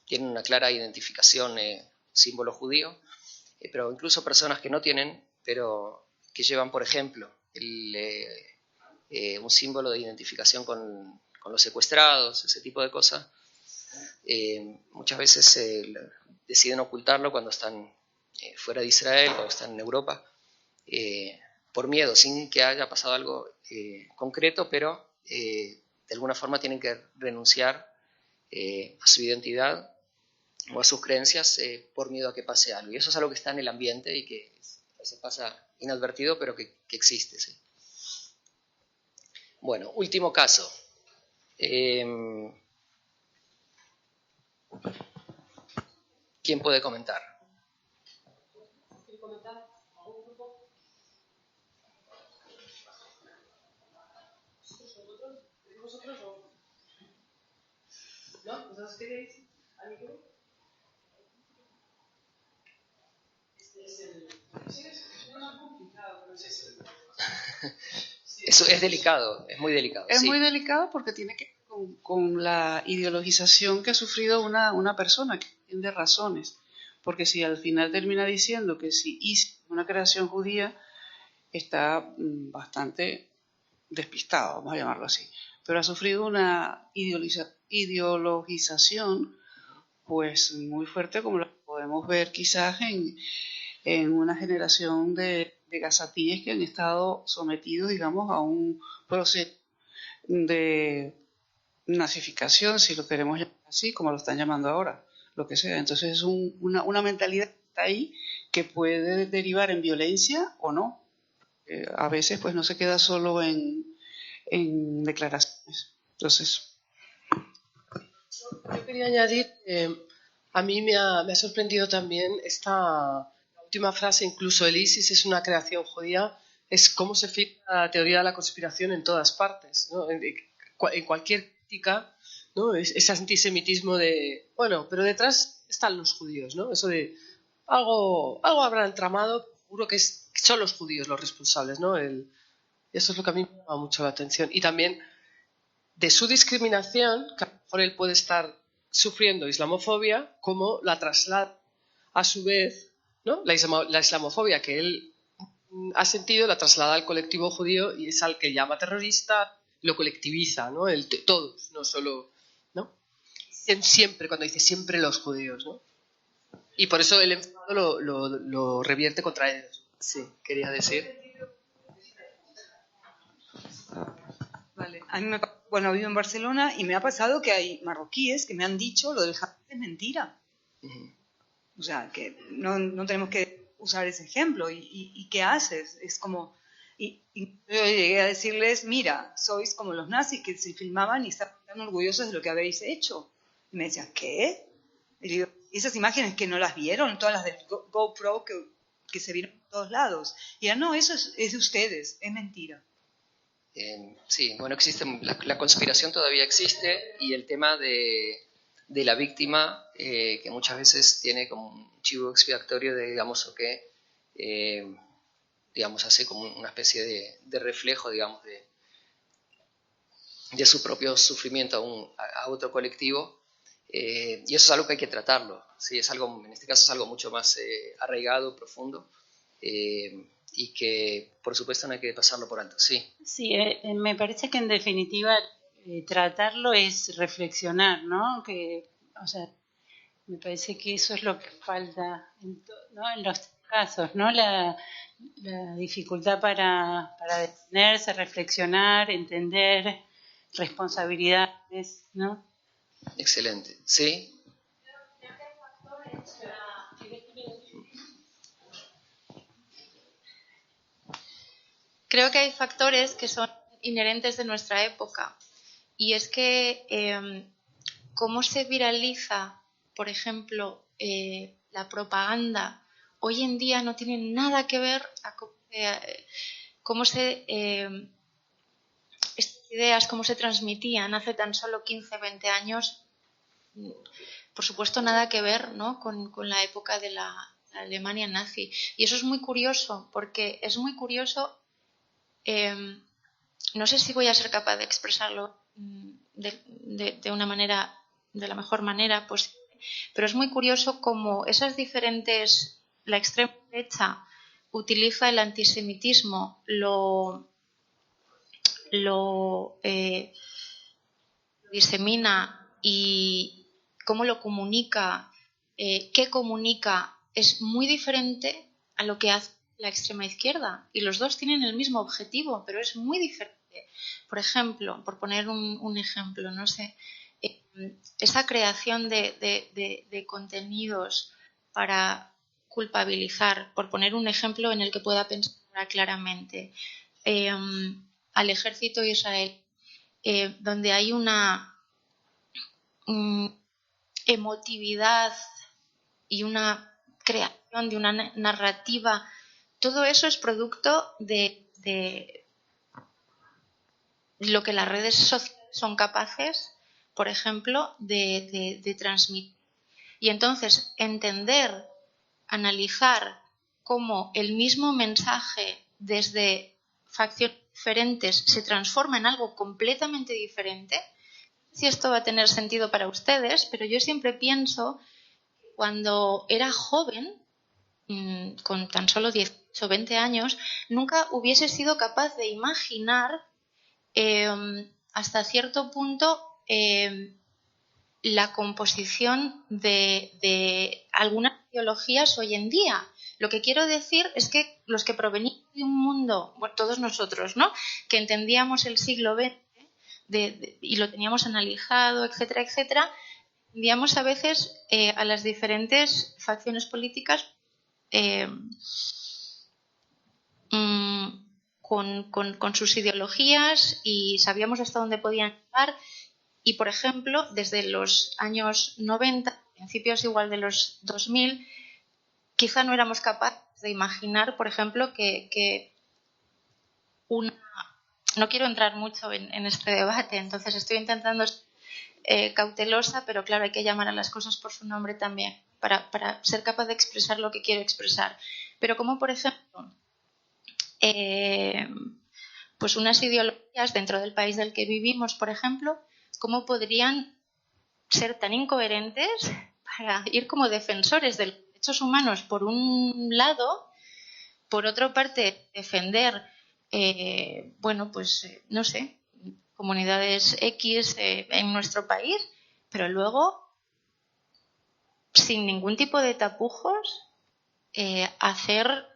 tienen una clara identificación, símbolo judío, pero incluso personas que no tienen, pero que llevan, por ejemplo, un símbolo de identificación con los secuestrados, ese tipo de cosas. Muchas veces deciden ocultarlo cuando están fuera de Israel o están en Europa, por miedo, sin que haya pasado algo concreto, pero de alguna forma tienen que renunciar a su identidad o a sus creencias por miedo a que pase algo. Y eso es algo que está en el ambiente y que a veces pasa inadvertido, pero que existe. ¿Sí? Bueno, último caso. ¿Quién puede comentar? ¿Quiere comentar? ¿Algún grupo? ¿Vosotros o? ¿No? ¿Vosotros queréis? ¿Alguien? Es más complicado, pero Eso es delicado, es muy delicado. Es sí. muy delicado porque tiene que ver con la ideologización que ha sufrido una persona que tiene razones. Porque si al final termina diciendo que si hizo una creación judía, está bastante despistado, vamos a llamarlo así. Pero ha sufrido una ideologización pues muy fuerte, como lo podemos ver quizás en una generación de gazatíes que han estado sometidos, digamos, a un proceso de nazificación, si lo queremos llamar así, como lo están llamando ahora, lo que sea. Entonces es una mentalidad que está ahí que puede derivar en violencia o no. A veces pues no se queda solo en declaraciones. Entonces, yo quería añadir, a mí me ha sorprendido también la última frase, incluso el ISIS es una creación judía, es cómo se fija la teoría de la conspiración en todas partes, ¿no? En cualquier crítica, ¿no? Ese antisemitismo de, bueno, pero detrás están los judíos, ¿no? Eso de algo habrán tramado, seguro que son los judíos los responsables, ¿no? Eso es lo que a mí me llama mucho la atención. Y también de su discriminación, que a lo mejor él puede estar sufriendo islamofobia, como la traslada a su vez, ¿no? La islamofobia que él ha sentido, la traslada al colectivo judío y es al que llama terrorista, lo colectiviza, ¿no? Todos, no solo, ¿no? Siempre, cuando dice siempre los judíos, ¿no? Y por eso el enfado lo revierte contra ellos. Sí, quería decir. Vale. A mí bueno, vivo en Barcelona y me ha pasado que hay marroquíes que me han dicho lo del jihad es mentira. O sea, que no tenemos que usar ese ejemplo. ¿Y qué haces? Es como... Y yo llegué a decirles, mira, sois como los nazis que se filmaban y estaban tan orgullosos de lo que habéis hecho. Y me decían, ¿qué? Y digo, esas imágenes que no las vieron, todas las del GoPro que se vieron por todos lados. Y ya no, eso es de ustedes, es mentira. Sí, bueno, la conspiración todavía existe y el tema de la víctima, que muchas veces tiene como un chivo expiatorio de, digamos, digamos, hace como una especie de reflejo, digamos, de su propio sufrimiento a otro colectivo, y eso es algo que hay que tratarlo, ¿sí? En este caso es algo mucho más arraigado, profundo, y que por supuesto no hay que pasarlo por alto, sí. Sí, me parece que en definitiva tratarlo es reflexionar, ¿no? O sea, me parece que eso es lo que falta, ¿no? En los casos, ¿no? La dificultad para detenerse, reflexionar, entender responsabilidades, ¿no? Excelente, sí. Creo que hay factores que son inherentes de nuestra época y es que cómo se viraliza, por ejemplo, la propaganda hoy en día no tiene nada que ver a cómo estas ideas, cómo se transmitían hace tan solo 15, 20 años, por supuesto nada que ver, ¿no? con la época de la Alemania nazi. Y eso es muy curioso, porque es muy curioso. No sé si voy a ser capaz de expresarlo de una manera, de la mejor manera posible, pero es muy curioso cómo la extrema derecha utiliza el antisemitismo, lo disemina y cómo lo comunica, qué comunica, es muy diferente a lo que hace la extrema izquierda, y los dos tienen el mismo objetivo, pero es muy diferente. Por ejemplo, por poner un ejemplo, no sé, esa creación de contenidos para culpabilizar, por poner un ejemplo en el que pueda pensar claramente, al ejército de Israel, donde hay una emotividad y una creación de una narrativa. Todo eso es producto de lo que las redes sociales son capaces, por ejemplo, de transmitir. Y entonces entender, analizar cómo el mismo mensaje desde facciones diferentes se transforma en algo completamente diferente. Si esto va a tener sentido para ustedes, pero yo siempre pienso que cuando era joven, con tan solo 18 o 20 años, nunca hubiese sido capaz de imaginar hasta cierto punto la composición de algunas ideologías hoy en día. Lo que quiero decir es que los que provenían de un mundo, bueno, todos nosotros, ¿no?, que entendíamos el siglo XX, y lo teníamos analizado, etcétera, etcétera, enviamos a veces a las diferentes facciones políticas con sus ideologías y sabíamos hasta dónde podían llegar. Y, por ejemplo, desde los años 90, principios igual de los 2000, quizá no éramos capaces de imaginar, por ejemplo, que no quiero entrar mucho en este debate, entonces estoy intentando ser cautelosa, pero claro, hay que llamar a las cosas por su nombre también, para ser capaz de expresar lo que quiero expresar. Pero como, por ejemplo, pues unas ideologías dentro del país del que vivimos, por ejemplo, ¿cómo podrían ser tan incoherentes para ir como defensores de los derechos humanos por un lado, por otra parte defender, no sé, comunidades X en nuestro país, pero luego, sin ningún tipo de tapujos, hacer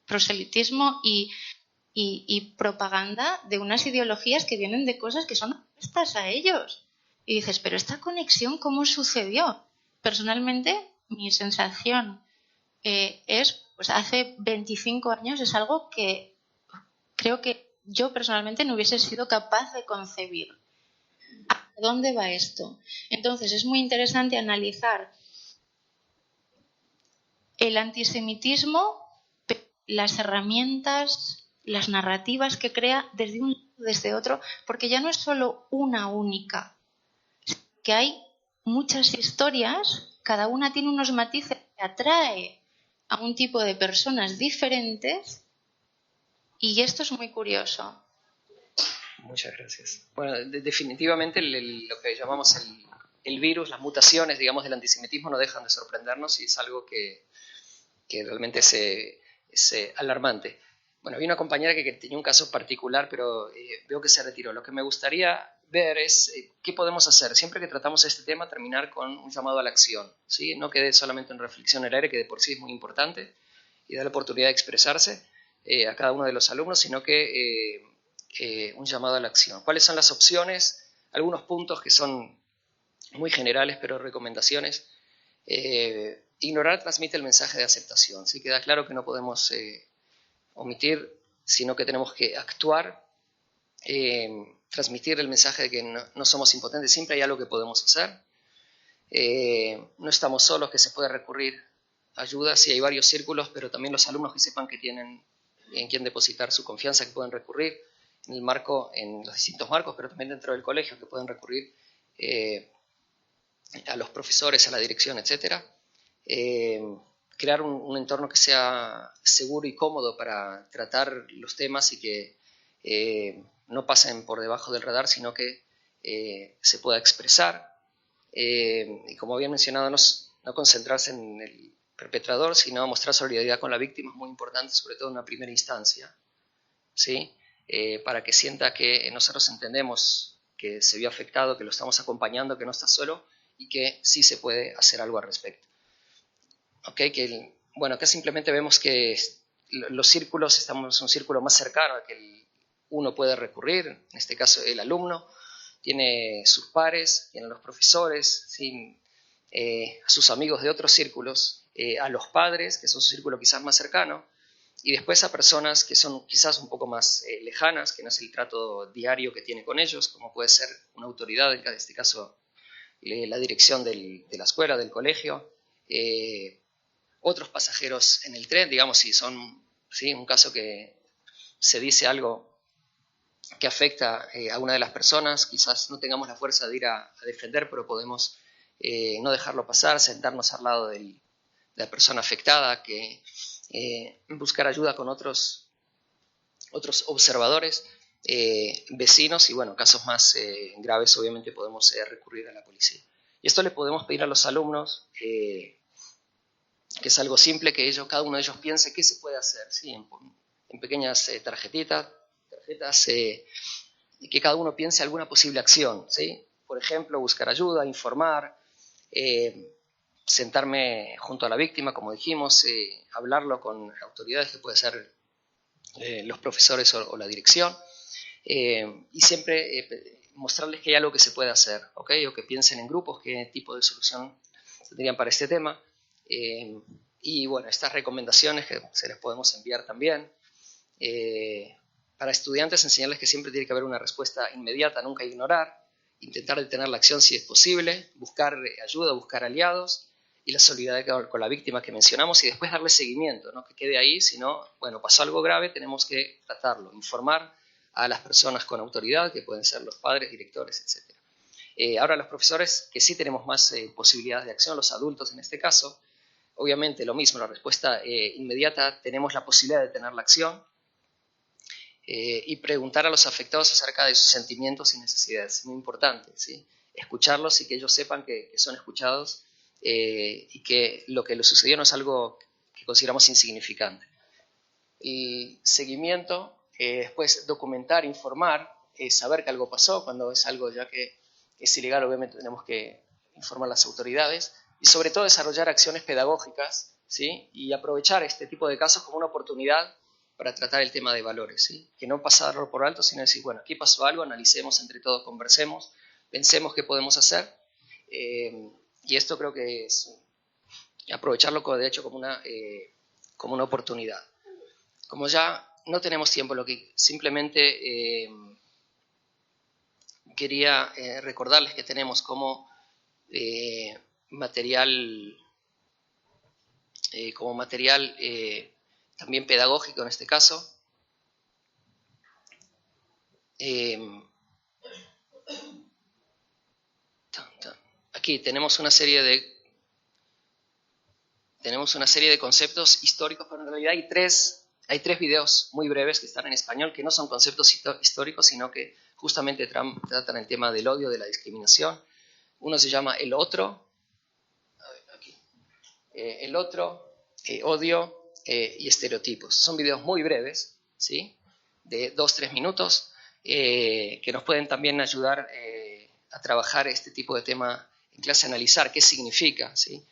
proselitismo y propaganda de unas ideologías que vienen de cosas que son opuestas a ellos? Y dices, pero esta conexión, ¿cómo sucedió? Personalmente, mi sensación es, pues hace 25 años es algo que creo que yo personalmente no hubiese sido capaz de concebir. ¿A dónde va esto? Entonces, es muy interesante analizar el antisemitismo, las herramientas, las narrativas que crea desde un lado, desde otro, porque ya no es solo una única, que hay muchas historias, cada una tiene unos matices que atrae a un tipo de personas diferentes, y esto es muy curioso. Muchas gracias. Bueno, definitivamente lo que llamamos el virus, las mutaciones, digamos, del antisemitismo no dejan de sorprendernos y es algo que realmente es alarmante. Bueno, había una compañera que tenía un caso particular, pero veo que se retiró. Lo que me gustaría ver es qué podemos hacer. Siempre que tratamos este tema, terminar con un llamado a la acción, ¿sí? No quede solamente en reflexión en el aire, que de por sí es muy importante, y dar la oportunidad de expresarse a cada uno de los alumnos, sino que un llamado a la acción. ¿Cuáles son las opciones? Algunos puntos que son muy generales, pero recomendaciones. Ignorar transmite el mensaje de aceptación. ¿Sí? Queda claro que no podemos omitir, sino que tenemos que actuar, transmitir el mensaje de que no somos impotentes, siempre hay algo que podemos hacer. No estamos solos, que se puede recurrir a ayuda, sí hay varios círculos, pero también los alumnos que sepan que tienen en quién depositar su confianza, que pueden recurrir en los distintos marcos, pero también dentro del colegio, que pueden recurrir a los profesores, a la dirección, etc. Crear un entorno que sea seguro y cómodo para tratar los temas y que no pasen por debajo del radar, sino que se pueda expresar. Y como había mencionado, no concentrarse en el perpetrador, sino mostrar solidaridad con la víctima, es muy importante, sobre todo en una primera instancia, ¿sí? Para que sienta que nosotros entendemos que se vio afectado, que lo estamos acompañando, que no está solo y que sí se puede hacer algo al respecto. Okay, acá simplemente vemos que los círculos, estamos en un círculo más cercano al que uno puede recurrir, en este caso el alumno, tiene sus pares, tiene los profesores, ¿sí? A sus amigos de otros círculos, a los padres, que son su círculo quizás más cercano, y después a personas que son quizás un poco más lejanas, que no es el trato diario que tiene con ellos, como puede ser una autoridad, en este caso la dirección de la escuela, del colegio, otros pasajeros en el tren, digamos, si son, ¿sí? Un caso que se dice algo que afecta a una de las personas, quizás no tengamos la fuerza de ir a defender, pero podemos no dejarlo pasar, sentarnos al lado de la persona afectada, que buscar ayuda con otros observadores, vecinos, y bueno, casos más graves obviamente podemos recurrir a la policía. Y esto le podemos pedir a los alumnos, que es algo simple, que cada uno de ellos piense qué se puede hacer, ¿sí? En pequeñas tarjetitas, y que cada uno piense alguna posible acción, ¿sí? Por ejemplo, buscar ayuda, informar, sentarme junto a la víctima, como dijimos, hablarlo con autoridades, que puede ser los profesores o la dirección, y siempre mostrarles que hay algo que se puede hacer, ¿ok? O que piensen en grupos, qué tipo de solución tendrían para este tema. Y bueno, estas recomendaciones que se les podemos enviar también. Para estudiantes, enseñarles que siempre tiene que haber una respuesta inmediata, nunca ignorar, intentar detener la acción si es posible, buscar ayuda, buscar aliados y la solidaridad con la víctima que mencionamos y después darle seguimiento, no que quede ahí, sino, bueno, pasó algo grave, tenemos que tratarlo, informar a las personas con autoridad, que pueden ser los padres, directores, etc. Ahora los profesores, que sí tenemos más posibilidades de acción, los adultos en este caso, obviamente lo mismo, la respuesta inmediata, tenemos la posibilidad de detener la acción y preguntar a los afectados acerca de sus sentimientos y necesidades, es muy importante, ¿sí? Escucharlos y que ellos sepan que son escuchados y que lo que les sucedió no es algo que consideramos insignificante. Y seguimiento, después documentar, informar, saber que algo pasó, cuando es algo ya que es ilegal, obviamente tenemos que informar a las autoridades, y sobre todo desarrollar acciones pedagógicas, ¿sí? Y aprovechar este tipo de casos como una oportunidad para tratar el tema de valores, ¿sí? Que no pasarlo por alto, sino decir, bueno, aquí pasó algo, analicemos entre todos, conversemos, pensemos qué podemos hacer, y esto creo que es aprovecharlo de hecho como una oportunidad. Como ya no tenemos tiempo, lo que simplemente quería recordarles que tenemos como material también pedagógico en este caso. Aquí tenemos una serie de conceptos históricos, pero en realidad hay tres videos muy breves que están en español que no son conceptos históricos, sino que justamente tratan el tema del odio, de la discriminación. Uno se llama El Otro, El Otro, Odio y Estereotipos. Son videos muy breves, ¿sí? De 2-3 minutos, que nos pueden también ayudar a trabajar este tipo de tema en clase, analizar qué significa, ¿sí?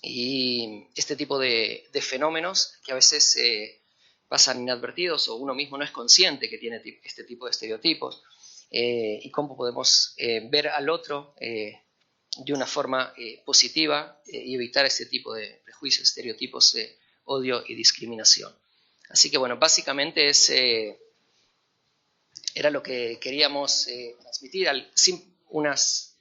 Y este tipo de fenómenos que a veces pasan inadvertidos o uno mismo no es consciente que tiene este tipo de estereotipos, y cómo podemos ver al otro de una forma positiva y evitar este tipo de prejuicios, estereotipos de odio y discriminación. Así que bueno, básicamente era lo que queríamos transmitir, unas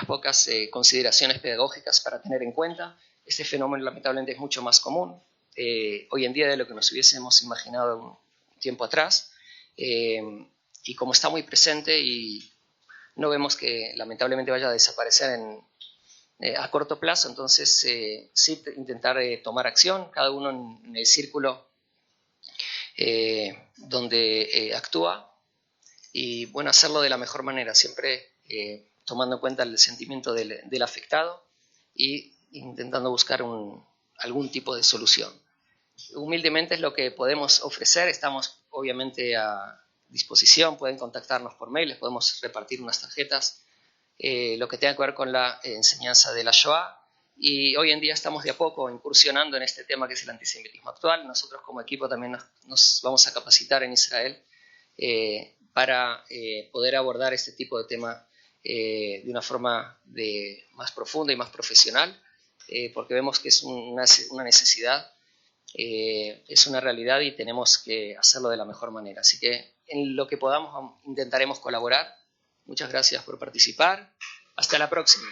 pocas consideraciones pedagógicas para tener en cuenta. Este fenómeno lamentablemente es mucho más común hoy en día de lo que nos hubiésemos imaginado un tiempo atrás, y como está muy presente y no vemos que lamentablemente vaya a desaparecer a corto plazo, entonces sí intentar tomar acción, cada uno en el círculo donde actúa, y bueno, hacerlo de la mejor manera, siempre tomando en cuenta el sentimiento del afectado y intentando buscar algún tipo de solución. Humildemente es lo que podemos ofrecer, estamos obviamente a disposición, pueden contactarnos por mail, les podemos repartir unas tarjetas, lo que tenga que ver con la enseñanza de la Shoah, y hoy en día estamos de a poco incursionando en este tema que es el antisemitismo actual. Nosotros como equipo también nos vamos a capacitar en Israel para poder abordar este tipo de tema de una forma más profunda y más profesional, porque vemos que es una necesidad, es una realidad y tenemos que hacerlo de la mejor manera. Así que en lo que podamos intentaremos colaborar. Muchas gracias por participar. Hasta la próxima.